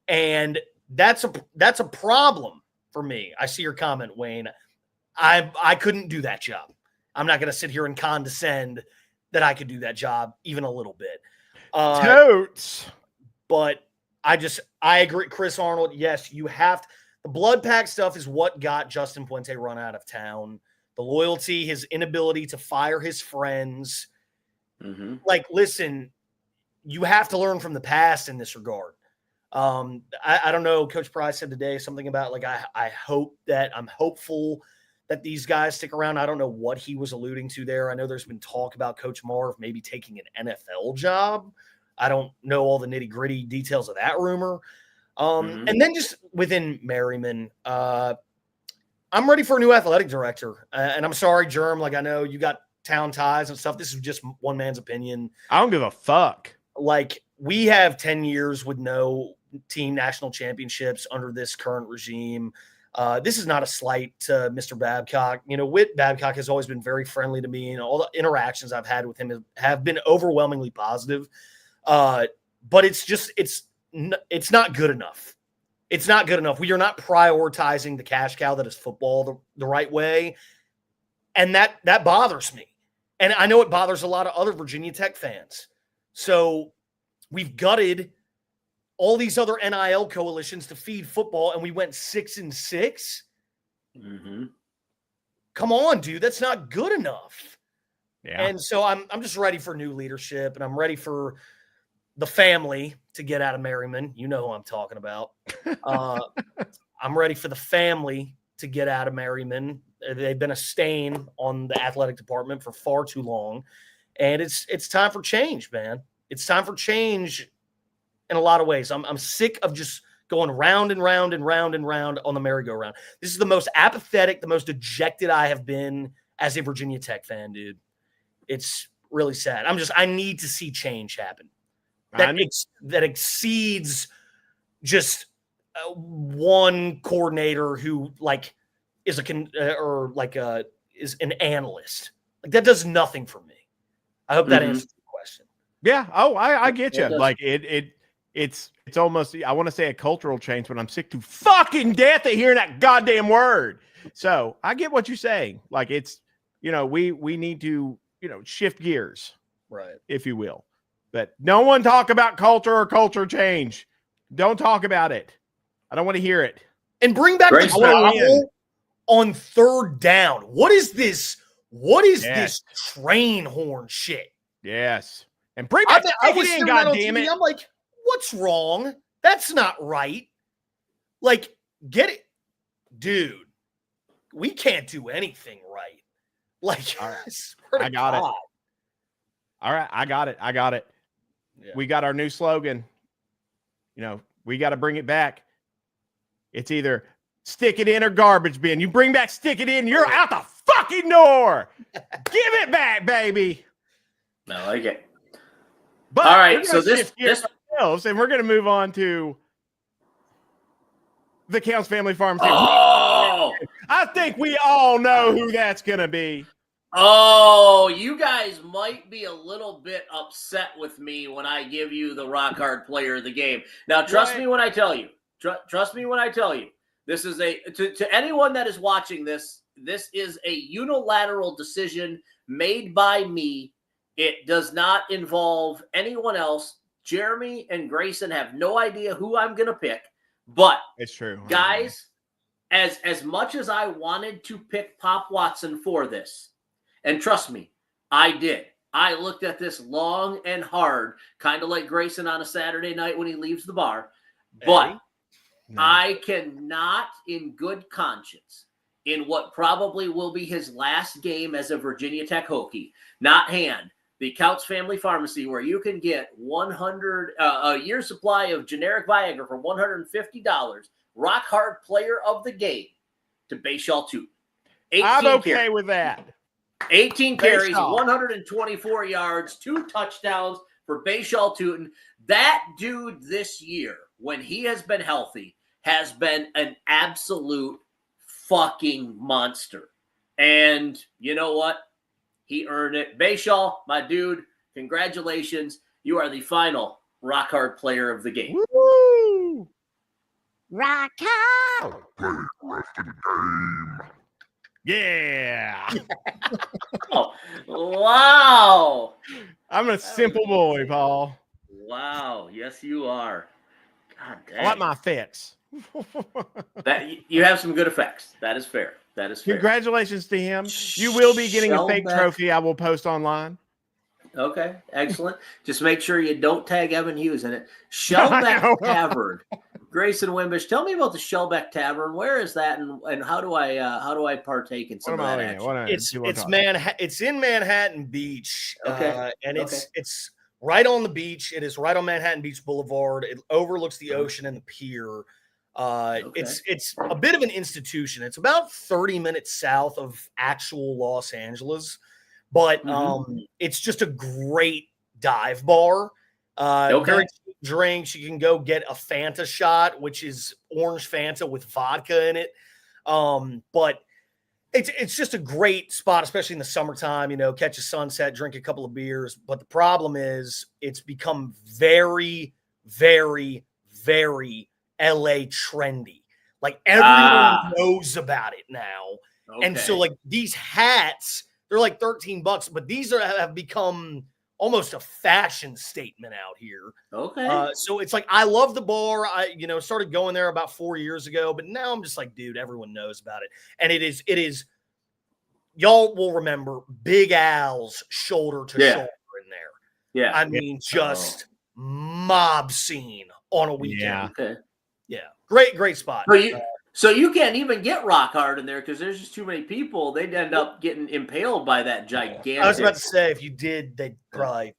[SPEAKER 4] And that's a problem for me. I see your comment, Wayne. I couldn't do that job. I'm not going to sit here and condescend that I could do that job even a little bit.
[SPEAKER 1] Totes.
[SPEAKER 4] But I agree. Chris Arnold, yes, you have to. The blood pack stuff is what got Justin Puente run out of town. The loyalty, his inability to fire his friends. Like, listen, you have to learn from the past in this regard. I don't know. Coach Price said today something about I'm hopeful that these guys stick around. I don't know what he was alluding to there. I know there's been talk about Coach Marv maybe taking an NFL job. I don't know all the nitty gritty details of that rumor. And then just within Merriman, I'm ready for a new athletic director. And I'm sorry, Germ, I know you got town ties and stuff. This is just one man's opinion.
[SPEAKER 1] I don't give a fuck.
[SPEAKER 4] We have 10 years with no team national championships under this current regime. This is not a slight to Mr. Babcock. Whit Babcock has always been very friendly to me, and all the interactions I've had with him have been overwhelmingly positive. But it's not good enough. It's not good enough. We are not prioritizing the cash cow that is football the right way. And that bothers me. And I know it bothers a lot of other Virginia Tech fans. So we've gutted all these other NIL coalitions to feed football, and we went 6-6. Come on, dude. That's not good enough.
[SPEAKER 1] Yeah.
[SPEAKER 4] And so I'm just ready for new leadership, and I'm ready for the family to get out of Merriman. You know who I'm talking about. I'm ready for the family to get out of Merriman. They've been a stain on the athletic department for far too long. And it's time for change, man. It's time for change in a lot of ways. I'm sick of just going round and round and round and round on the merry-go-round. This is the most apathetic, the most dejected I have been as a Virginia Tech fan, dude. It's really sad. I need to see change happen. That exceeds just one coordinator who is is an analyst. That does nothing for me. I hope that answers the question.
[SPEAKER 1] Yeah. Oh, I get you. it's almost, I want to say a cultural change, but I'm sick to fucking death of hearing that goddamn word. So I get what you're saying. Like it's, we need to, shift gears,
[SPEAKER 4] right,
[SPEAKER 1] if you will. But no one talk about culture or culture change. Don't talk about it. I don't want to hear it.
[SPEAKER 4] And bring back the travel on third down. What is this? What is this train horn shit?
[SPEAKER 1] Yes. And bring back
[SPEAKER 4] I was hearing that on TV. I'm like, what's wrong? That's not right. Like, get it. Dude, we can't do anything right. Like,
[SPEAKER 1] all right. I got it. All right. I got it. Yeah. We got our new slogan. We got to bring it back. It's either stick it in or garbage bin. You bring back stick it in, you're out the fucking door. Give it back, baby.
[SPEAKER 2] I like it.
[SPEAKER 1] But
[SPEAKER 2] all right, so this
[SPEAKER 1] and we're going to move on to the Counts Family Farm.
[SPEAKER 2] Oh,
[SPEAKER 1] I think we all know who that's going to be.
[SPEAKER 2] Oh, you guys might be a little bit upset with me when I give you the rock hard player of the game. Now, trust me when I tell you. Trust me when I tell you. This is to anyone that is watching this. This is a unilateral decision made by me. It does not involve anyone else. Jeremy and Grayson have no idea who I'm going to pick. But
[SPEAKER 1] it's true,
[SPEAKER 2] guys. As much as I wanted to pick Pop Watson for this, and trust me, I did. I looked at this long and hard, kind of like Grayson on a Saturday night when he leaves the bar. But I cannot, in good conscience, in what probably will be his last game as a Virginia Tech Hokie, not hand the Counts Family Pharmacy, where you can get a year supply of generic Viagra for $150, rock hard player of the game, to Bayshall Tootin.
[SPEAKER 1] I'm okay with that.
[SPEAKER 2] 18 carries, 124 yards, 2 touchdowns for Bayshall Tootin. That dude this year, when he has been healthy, has been an absolute fucking monster. And you know what? He earned it. Bayshall, my dude, congratulations. You are the final rock hard player of the game.
[SPEAKER 1] Woo!
[SPEAKER 3] Rock hard.
[SPEAKER 5] Play the rest of the game.
[SPEAKER 1] Yeah.
[SPEAKER 2] Oh, wow.
[SPEAKER 1] I'm a simple boy, Paul.
[SPEAKER 2] Wow. Yes, you are. God damn.
[SPEAKER 1] I like my effects.
[SPEAKER 2] That you have some good effects. That is fair. That is fair.
[SPEAKER 1] Congratulations to him. You will be getting a fake trophy I will post online.
[SPEAKER 2] Okay, excellent. Just make sure you don't tag Evan Hughes in it. Shellback Tavern. Grayson Wimbish, tell me about the Shellback Tavern. Where is that, and how do I partake in some of that action?
[SPEAKER 4] It's in Manhattan Beach.
[SPEAKER 2] Okay,
[SPEAKER 4] and it's right on the beach. It is right on Manhattan Beach Boulevard. It overlooks the ocean and the pier. It's a bit of an institution. It's about 30 minutes south of actual Los Angeles, but it's just a great dive bar. Very cheap drinks. You can go get a Fanta shot, which is orange Fanta with vodka in it. But it's just a great spot, especially in the summertime, catch a sunset, drink a couple of beers. But the problem is it's become very, very, very LA trendy. Like everyone knows about it now. Okay. And so like these hats, they're like $13, but these have become almost a fashion statement out here.
[SPEAKER 2] Okay.
[SPEAKER 4] So it's like, I love the bar. I, started going there about 4 years ago, but now I'm just like, dude, everyone knows about it. And it is, y'all will remember Big Al's shoulder to shoulder in there.
[SPEAKER 2] Yeah.
[SPEAKER 4] I mean, just mob scene on a weekend.
[SPEAKER 1] Yeah.
[SPEAKER 2] Okay.
[SPEAKER 4] Yeah. Great spot.
[SPEAKER 2] So you can't even get rock hard in there because there's just too many people. They'd end up getting impaled by that gigantic.
[SPEAKER 4] I was about to say, if you did, they'd probably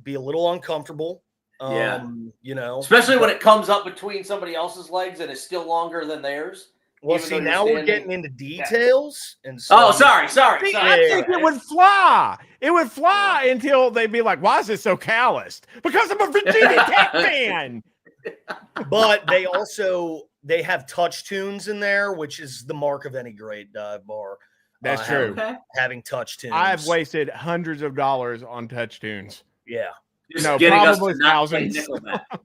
[SPEAKER 4] be a little uncomfortable. Especially
[SPEAKER 2] when it comes up between somebody else's legs and is still longer than theirs.
[SPEAKER 4] Well, see, now we're getting into details. And so,
[SPEAKER 2] sorry.
[SPEAKER 1] I think it would fly. It would fly until they'd be like, why is it so calloused? Because I'm a Virginia Tech fan.
[SPEAKER 4] But they have touch tunes in there, which is the mark of any great dive bar.
[SPEAKER 1] That's true.
[SPEAKER 4] Having touch tunes.
[SPEAKER 1] I've wasted hundreds of dollars on touch tunes.
[SPEAKER 4] Yeah.
[SPEAKER 2] Just getting
[SPEAKER 1] probably
[SPEAKER 2] us to not play
[SPEAKER 1] thousands.
[SPEAKER 2] Nickelback.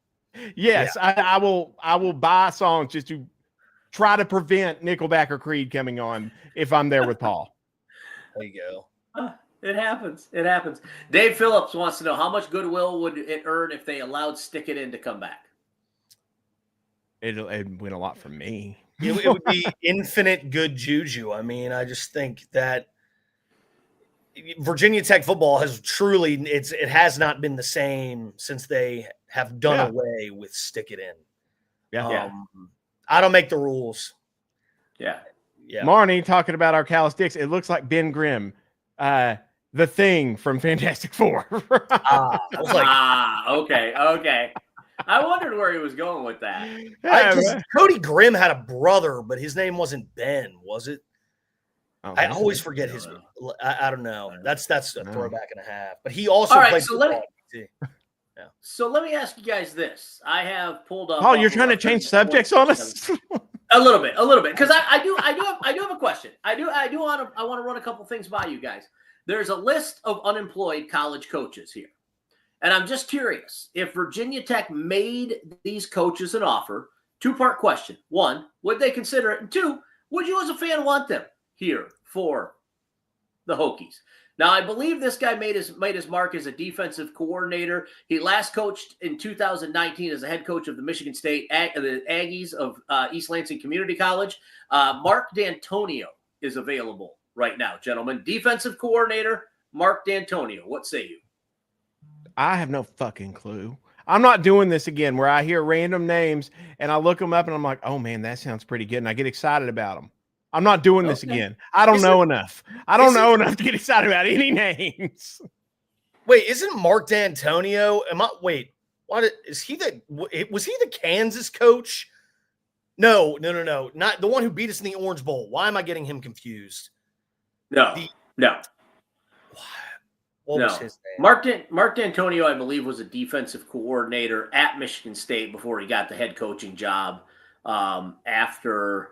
[SPEAKER 1] Yes, I will buy songs just to try to prevent Nickelback or Creed coming on if I'm there with Paul.
[SPEAKER 4] There you go.
[SPEAKER 2] It happens. It happens. Dave Phillips wants to know how much goodwill would it earn if they allowed Stick It In to come back?
[SPEAKER 1] It'd win a lot from me.
[SPEAKER 4] It would be infinite good juju. I mean, I just think that Virginia Tech football has truly it has not been the same since they have done away with Stick It In.
[SPEAKER 1] Yeah.
[SPEAKER 4] I don't make the rules.
[SPEAKER 2] Yeah.
[SPEAKER 1] Marnie talking about our calisthenics. It looks like Ben Grimm, the Thing from Fantastic Four.
[SPEAKER 4] I was like,
[SPEAKER 2] okay. I wondered where he was going with that.
[SPEAKER 4] Cody Grimm had a brother, but his name wasn't Ben, was it? I always forget his. I don't know. That's a throwback and a half. But he also played football.
[SPEAKER 2] So let me ask you guys this. I have pulled up.
[SPEAKER 1] Oh, you're trying to change subjects on us?
[SPEAKER 2] A little bit, because I do have a question. I want to run a couple things by you guys. There's a list of unemployed college coaches here, and I'm just curious if Virginia Tech made these coaches an offer. Two-part question: one, would they consider it? And two, would you as a fan want them here for the Hokies? Now, I believe this guy made his mark as a defensive coordinator. He last coached in 2019 as a head coach of the Michigan State the Aggies of East Lansing Community College. Mark D'Antonio is available right now, gentlemen. Defensive coordinator, Mark D'Antonio. What say you?
[SPEAKER 1] I have no fucking clue. I'm not doing this again where I hear random names and I look them up and I'm like, oh, man, that sounds pretty good. And I get excited about them. I'm not doing this again. I don't know enough. I don't know enough to get excited about any names.
[SPEAKER 4] Wait, isn't Mark D'Antonio? What is he? Was he the Kansas coach? No. Not the one who beat us in the Orange Bowl. Why am I getting him confused?
[SPEAKER 2] No.
[SPEAKER 4] What was his name?
[SPEAKER 2] Mark D'Antonio, I believe, was a defensive coordinator at Michigan State before he got the head coaching job after.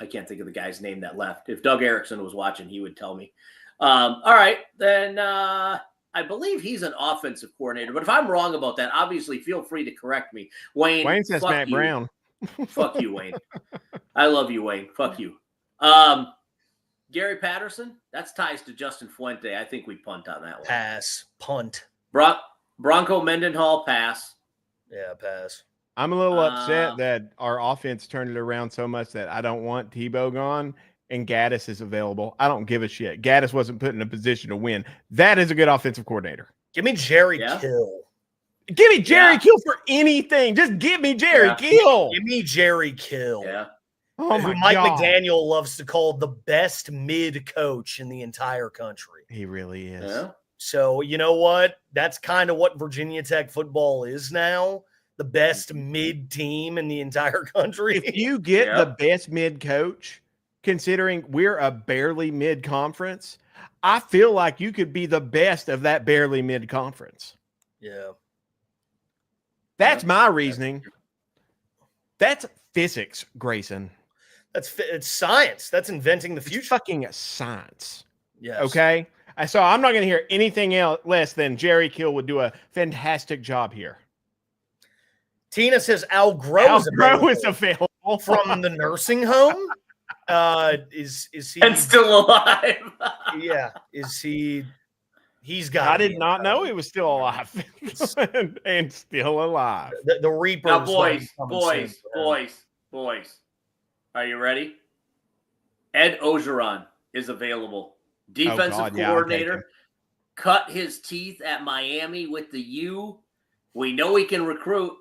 [SPEAKER 2] I can't think of the guy's name that left. If Doug Erickson was watching, he would tell me. All right, then I believe he's an offensive coordinator. But if I'm wrong about that, obviously feel free to correct me. Wayne
[SPEAKER 1] says Matt Brown.
[SPEAKER 2] Fuck you, Wayne. I love you, Wayne. Fuck you. Gary Patterson, that's ties to Justin Fuente. I think we punt on that one.
[SPEAKER 4] Pass. Punt.
[SPEAKER 2] Bronco Mendenhall, pass.
[SPEAKER 4] Yeah, pass.
[SPEAKER 1] I'm a little upset that our offense turned it around so much that I don't want Tebow gone and Gaddis is available. I don't give a shit. Gaddis wasn't put in a position to win. That is a good offensive coordinator.
[SPEAKER 4] Give me Jerry Kill.
[SPEAKER 1] Give me Jerry Kill for anything. Just give me Jerry Kill.
[SPEAKER 4] Give me Jerry Kill.
[SPEAKER 2] Yeah.
[SPEAKER 1] Oh
[SPEAKER 4] who
[SPEAKER 1] my
[SPEAKER 4] Mike
[SPEAKER 1] God.
[SPEAKER 4] McDaniel loves to call the best mid coach in the entire country.
[SPEAKER 1] He really is.
[SPEAKER 2] Yeah.
[SPEAKER 4] So you know what? That's kind of what Virginia Tech football is now. The best mid team in the entire country.
[SPEAKER 1] If you get the best mid coach, considering we're a barely mid conference, I feel like you could be the best of that barely mid conference.
[SPEAKER 4] Yeah.
[SPEAKER 1] That's my reasoning. That's physics, Grayson.
[SPEAKER 4] It's science. That's inventing the future.
[SPEAKER 1] It's fucking science.
[SPEAKER 4] Yes.
[SPEAKER 1] Okay. So I'm not going to hear anything else less than Jerry Kill would do a fantastic job here.
[SPEAKER 4] Tina says Al Groh
[SPEAKER 1] is available
[SPEAKER 4] from the nursing home. Is he
[SPEAKER 2] and still alive?
[SPEAKER 4] Yeah. Is he? He's got.
[SPEAKER 1] I did not know he was still alive and still alive.
[SPEAKER 4] The Reaper.
[SPEAKER 2] Now, boys. Are you ready? Ed Ogeron is available. Defensive coordinator. Cut his teeth at Miami with the U. We know he can recruit.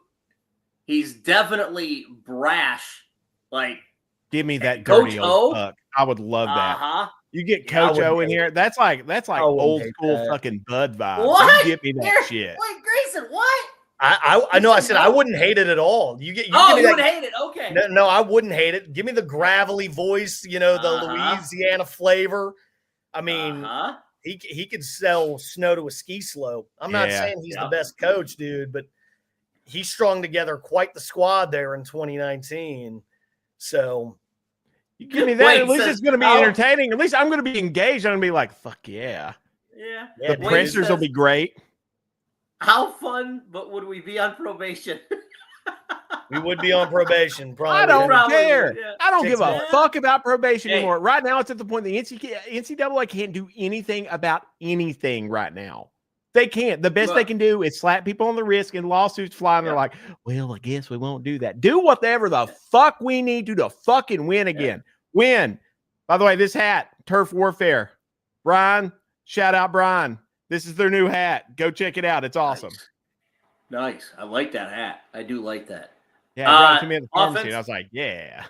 [SPEAKER 2] He's definitely brash. Like,
[SPEAKER 1] give me that
[SPEAKER 2] Coach
[SPEAKER 1] dirty
[SPEAKER 2] O.
[SPEAKER 1] old fuck. I would love that. You get Coach O in here. That's like old school fucking Bud vibes.
[SPEAKER 2] What?
[SPEAKER 1] You get me that shit.
[SPEAKER 2] Wait, Grayson, what?
[SPEAKER 4] I know. I said I wouldn't hate it at all. You
[SPEAKER 2] wouldn't hate it. Okay.
[SPEAKER 4] No, I wouldn't hate it. Give me the gravelly voice. You know, the Louisiana flavor. I mean, he could sell snow to a ski slope. I'm not saying he's the best coach, dude, but he strung together quite the squad there in 2019. So
[SPEAKER 1] you give me that. At least it's going to be entertaining. At least I'm going to be engaged. I'm going to be like, fuck yeah.
[SPEAKER 2] Yeah.
[SPEAKER 1] The pressers will be great.
[SPEAKER 2] How fun, but would we be on probation?
[SPEAKER 4] We would be on probation. Probably.
[SPEAKER 1] I don't
[SPEAKER 2] Probably
[SPEAKER 1] care.
[SPEAKER 2] would, yeah.
[SPEAKER 1] I don't give a
[SPEAKER 4] months.
[SPEAKER 1] fuck about probation
[SPEAKER 2] Hey.
[SPEAKER 1] anymore. Right now, it's at the point the NCAA can't do anything about anything right now. They can't. The best they can do is slap people on the wrist and lawsuits fly. And they're like, well, I guess we won't do that. Do whatever the fuck we need to fucking win again. Win. By the way, this hat, Turf Warfare. Brian, shout out Brian. This is their new hat. Go check it out. It's awesome.
[SPEAKER 2] Nice. I like that hat. I do like that.
[SPEAKER 1] Yeah, I brought it to me at the pharmacy, and I was like, yeah.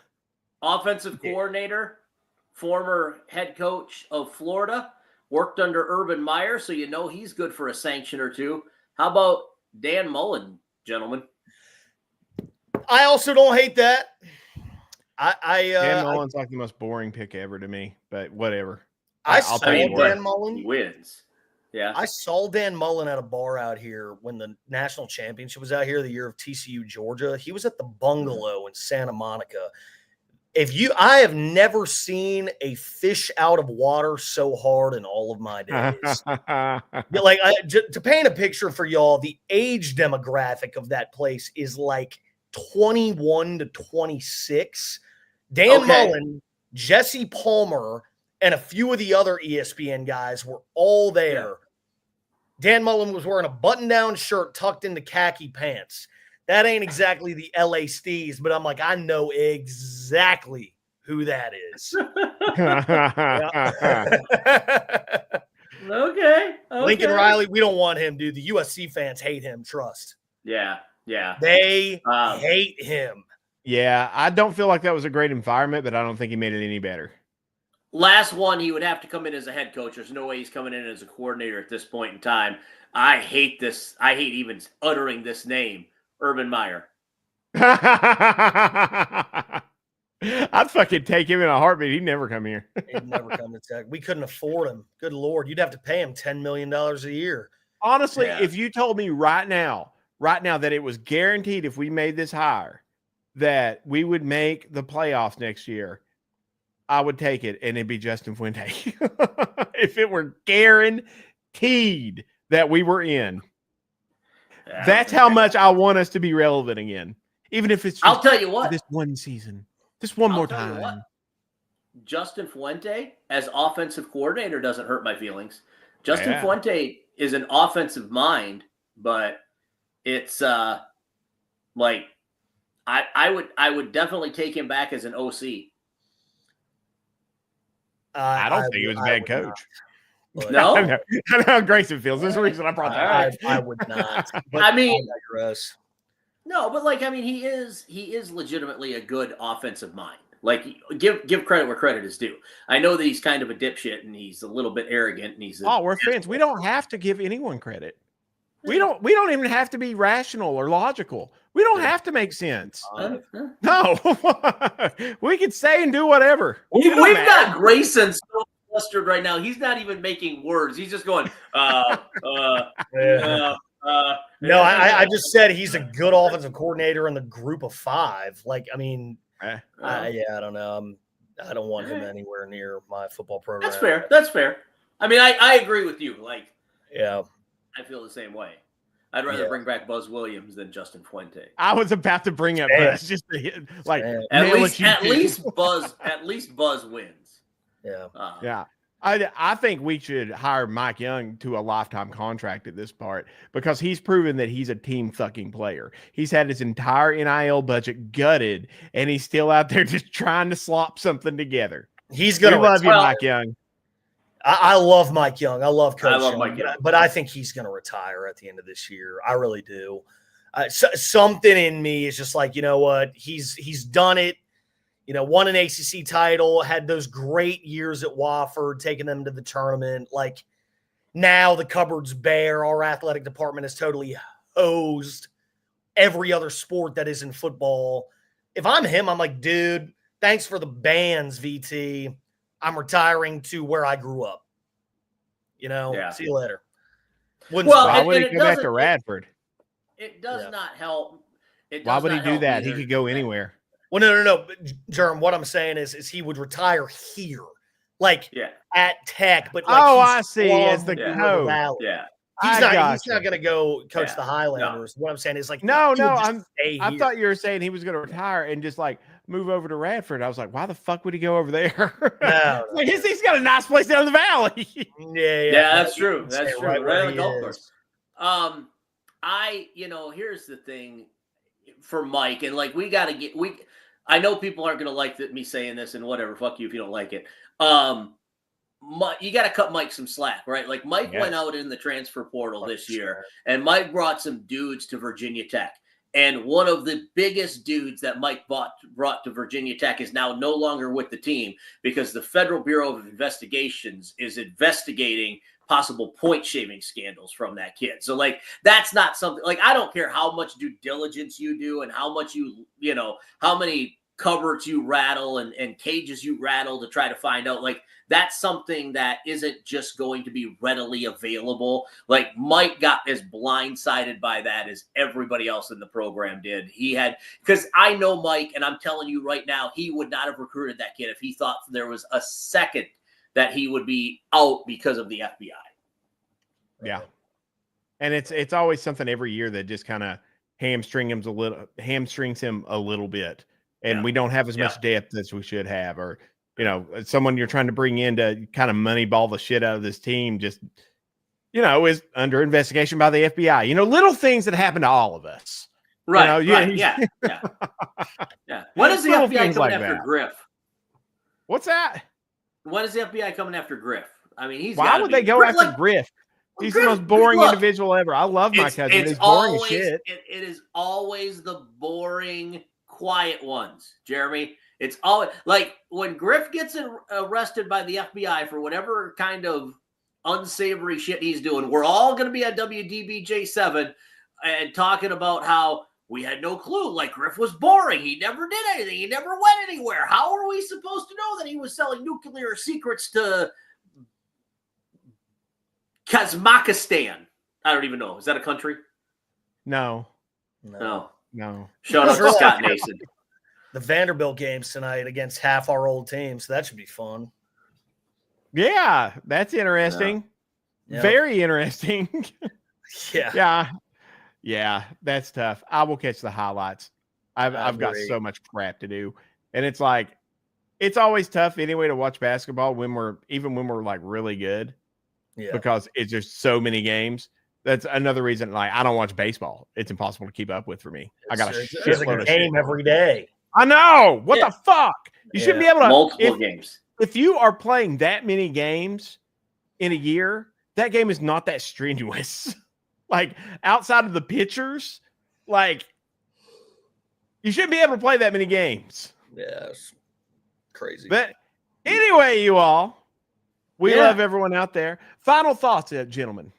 [SPEAKER 2] Offensive coordinator, former head coach of Florida, worked under Urban Meyer, so you know he's good for a sanction or two. How about Dan Mullen, gentlemen?
[SPEAKER 4] I also don't hate that.
[SPEAKER 1] Dan Mullen's like the most boring pick ever to me, but whatever.
[SPEAKER 4] I'll
[SPEAKER 2] saw
[SPEAKER 4] Dan Mullen.
[SPEAKER 2] He wins. Yeah.
[SPEAKER 4] I saw Dan Mullen at a bar out here when the national championship was out here the year of TCU Georgia. He was at the Bungalow in Santa Monica. I have never seen a fish out of water so hard in all of my days. Like to paint a picture for y'all, the age demographic of that place is like 21 to 26. Dan Mullen, Jesse Palmer, and a few of the other ESPN guys were all there. Yeah. Dan Mullen was wearing a button-down shirt tucked into khaki pants. That ain't exactly the LA Stees, but I'm like, I know exactly who that is.
[SPEAKER 2] Okay.
[SPEAKER 4] Lincoln Riley, we don't want him, dude. The USC fans hate him, trust.
[SPEAKER 2] Yeah.
[SPEAKER 4] They hate him.
[SPEAKER 1] Yeah, I don't feel like that was a great environment, but I don't think he made it any better.
[SPEAKER 2] Last one, he would have to come in as a head coach. There's no way he's coming in as a coordinator at this point in time. I hate this. I hate even uttering this name, Urban Meyer.
[SPEAKER 1] I'd fucking take him in a heartbeat. He'd never come here.
[SPEAKER 4] He'd never come to Tech. We couldn't afford him. Good Lord. You'd have to pay him $10 million a year.
[SPEAKER 1] Honestly, if you told me right now that it was guaranteed if we made this hire that we would make the playoffs next year, I would take it, and it'd be Justin Fuente. If it were guaranteed that we were in. That's how much I want us to be relevant again. Even if it's just
[SPEAKER 2] I'll tell you what,
[SPEAKER 1] this one season. Just one more time.
[SPEAKER 2] Justin Fuente as offensive coordinator doesn't hurt my feelings. Justin Fuente is an offensive mind, but it's like I would definitely take him back as an OC.
[SPEAKER 1] I don't think he was a bad coach.
[SPEAKER 2] No,
[SPEAKER 1] I know how Grayson feels. There's a reason I brought that up.
[SPEAKER 4] I would not.
[SPEAKER 2] I mean, no, but like, I mean, he is legitimately a good offensive mind. Like, give credit where credit is due. I know that he's kind of a dipshit and he's a little bit arrogant and he's.
[SPEAKER 1] We're fans. We don't have to give anyone credit. We don't even have to be rational or logical. We don't have to make sense. No, we can say and do whatever.
[SPEAKER 2] We've got Grayson so flustered right now. He's not even making words. He's just going. No,
[SPEAKER 4] I just said he's a good offensive coordinator in the group of five. Like, I mean, I don't know. I don't want him anywhere near my football program.
[SPEAKER 2] That's fair. I mean, I agree with you. Like,
[SPEAKER 4] yeah,
[SPEAKER 2] I feel the same way. I'd rather bring back Buzz Williams than Justin Fuente.
[SPEAKER 1] I was about to bring up Buzz just to hit, like
[SPEAKER 2] at least Buzz wins.
[SPEAKER 4] Yeah.
[SPEAKER 1] I think we should hire Mike Young to a lifetime contract at this part because he's proven that he's a team fucking player. He's had his entire NIL budget gutted, and he's still out there just trying to slop something together.
[SPEAKER 4] He's gonna
[SPEAKER 1] love you, Mike Young.
[SPEAKER 4] I love Mike Young. I love Coach Young,
[SPEAKER 2] Mike Young.
[SPEAKER 4] but I think he's going to retire at the end of this year. I really do. Something in me is just like, you know what? He's done it. You know, won an ACC title, had those great years at Wofford, taking them to the tournament. Like, now the cupboard's bare. Our athletic department is totally hosed every other sport that isn't football. If I'm him, I'm like, dude, thanks for the bands, VT. I'm retiring to where I grew up. You know, see you later.
[SPEAKER 1] Why would he go back to Radford?
[SPEAKER 2] It does not help.
[SPEAKER 1] Why would he do that? He could go anywhere.
[SPEAKER 4] Well, no. Jerm, what I'm saying is he would retire here, like at Tech. But like
[SPEAKER 1] I see. As the coach.
[SPEAKER 4] He's not going to go coach the Highlanders. No. What I'm saying is like,
[SPEAKER 1] no. I thought you were saying he was going to retire and just like move over to Radford. I was like, why the fuck would he go over there?
[SPEAKER 4] No,
[SPEAKER 1] like he's got a nice place down in the valley.
[SPEAKER 2] Yeah, that's true. That's true. Right on the golf course. Here's the thing for Mike, and like I know people aren't going to like me saying this, and whatever, fuck you if you don't like it. You got to cut Mike some slack, right? Like Mike went out in the transfer portal this year, and Mike brought some dudes to Virginia Tech. And one of the biggest dudes that Mike brought to Virginia Tech is now no longer with the team because the Federal Bureau of Investigations is investigating possible point shaving scandals from that kid. So like, that's not something like, I don't care how much due diligence you do and how much how many cupboards you rattle and cages you rattle to try to find out, like, that's something that isn't just going to be readily available. Like Mike got as blindsided by that as everybody else in the program did. Because I know Mike, and I'm telling you right now, he would not have recruited that kid if he thought there was a second that he would be out because of the FBI.
[SPEAKER 1] Yeah. And it's always something every year that just kind of hamstrings him a little bit. And we don't have as much depth as we should have, or, someone you're trying to bring in to kind of moneyball the shit out of this team just, is under investigation by the FBI. Little things that happen to all of us.
[SPEAKER 2] Right. Yeah. When is the FBI coming after Griff?
[SPEAKER 1] What's that?
[SPEAKER 2] When is the FBI coming after Griff? I mean,
[SPEAKER 1] why would they go after Griff? He's the most boring individual ever. I love my cousin. He's boring as shit.
[SPEAKER 2] It is always the boring, quiet ones, Jeremy. It's always like when Griff gets arrested by the FBI for whatever kind of unsavory shit he's doing, we're all going to be at WDBJ7 and talking about how we had no clue. Like Griff was boring. He never did anything. He never went anywhere. How are we supposed to know that he was selling nuclear secrets to Kazakhstan? I don't even know. Is that a country?
[SPEAKER 1] No.
[SPEAKER 2] Shout out to Scott Nason.
[SPEAKER 4] The Vanderbilt games tonight against half our old team, so that should be fun.
[SPEAKER 1] Yeah, that's interesting. Yeah. Very interesting. Yeah, that's tough. I will catch the highlights. I've got so much crap to do, and it's like it's always tough anyway to watch basketball when we're like really good. Yeah, because it's just so many games. That's another reason. Like I don't watch baseball. It's impossible to keep up with for me. I got a
[SPEAKER 4] game every day.
[SPEAKER 1] I know. What the fuck? You shouldn't be able to
[SPEAKER 2] multiple games.
[SPEAKER 1] If you are playing that many games in a year, that game is not that strenuous. Like outside of the pitchers, like you shouldn't be able to play that many games.
[SPEAKER 4] Yeah, it's crazy.
[SPEAKER 1] But anyway, you all, we love everyone out there. Final thoughts, gentlemen.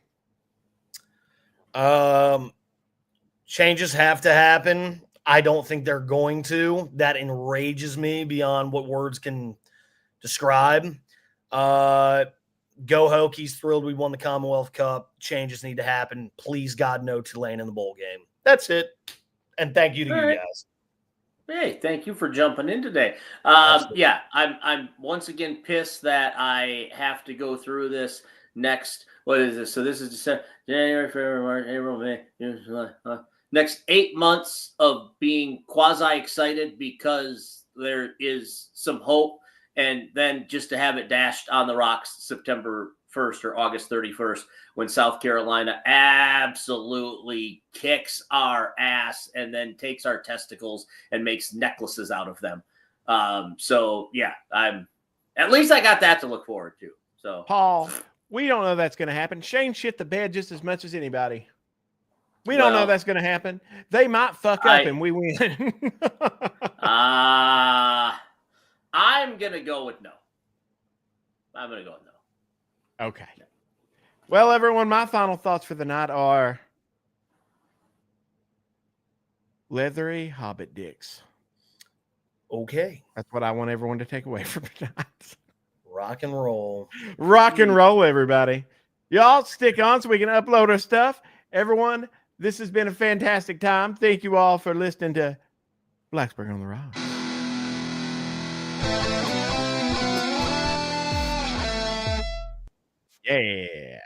[SPEAKER 4] Changes have to happen. I don't think they're going to. That enrages me beyond what words can describe. Go Hokies. Thrilled we won the Commonwealth Cup. Changes need to happen. Please, God, no Tulane in the bowl game. That's it. And thank you to you guys.
[SPEAKER 2] Hey, thank you for jumping in today. I'm once again pissed that I have to go through this next. What is this? So this is December, January, February, March, April, May, June, July. Next 8 months of being quasi-excited because there is some hope, and then just to have it dashed on the rocks September 1st or August 31st when South Carolina absolutely kicks our ass and then takes our testicles and makes necklaces out of them. At least I got that to look forward to. So
[SPEAKER 1] Paul, we don't know that's going to happen. Shane shit the bed just as much as anybody. We don't know that's going to happen. They might fuck up and we win.
[SPEAKER 2] I'm going to go with no.
[SPEAKER 1] Okay. Well, everyone, my final thoughts for the night are leathery hobbit dicks.
[SPEAKER 4] Okay.
[SPEAKER 1] That's what I want everyone to take away from tonight.
[SPEAKER 4] Rock and roll.
[SPEAKER 1] Rock and roll, everybody. Y'all stick on so we can upload our stuff. Everyone, this has been a fantastic time. Thank you all for listening to Blacksburg on the Rocks. Yeah.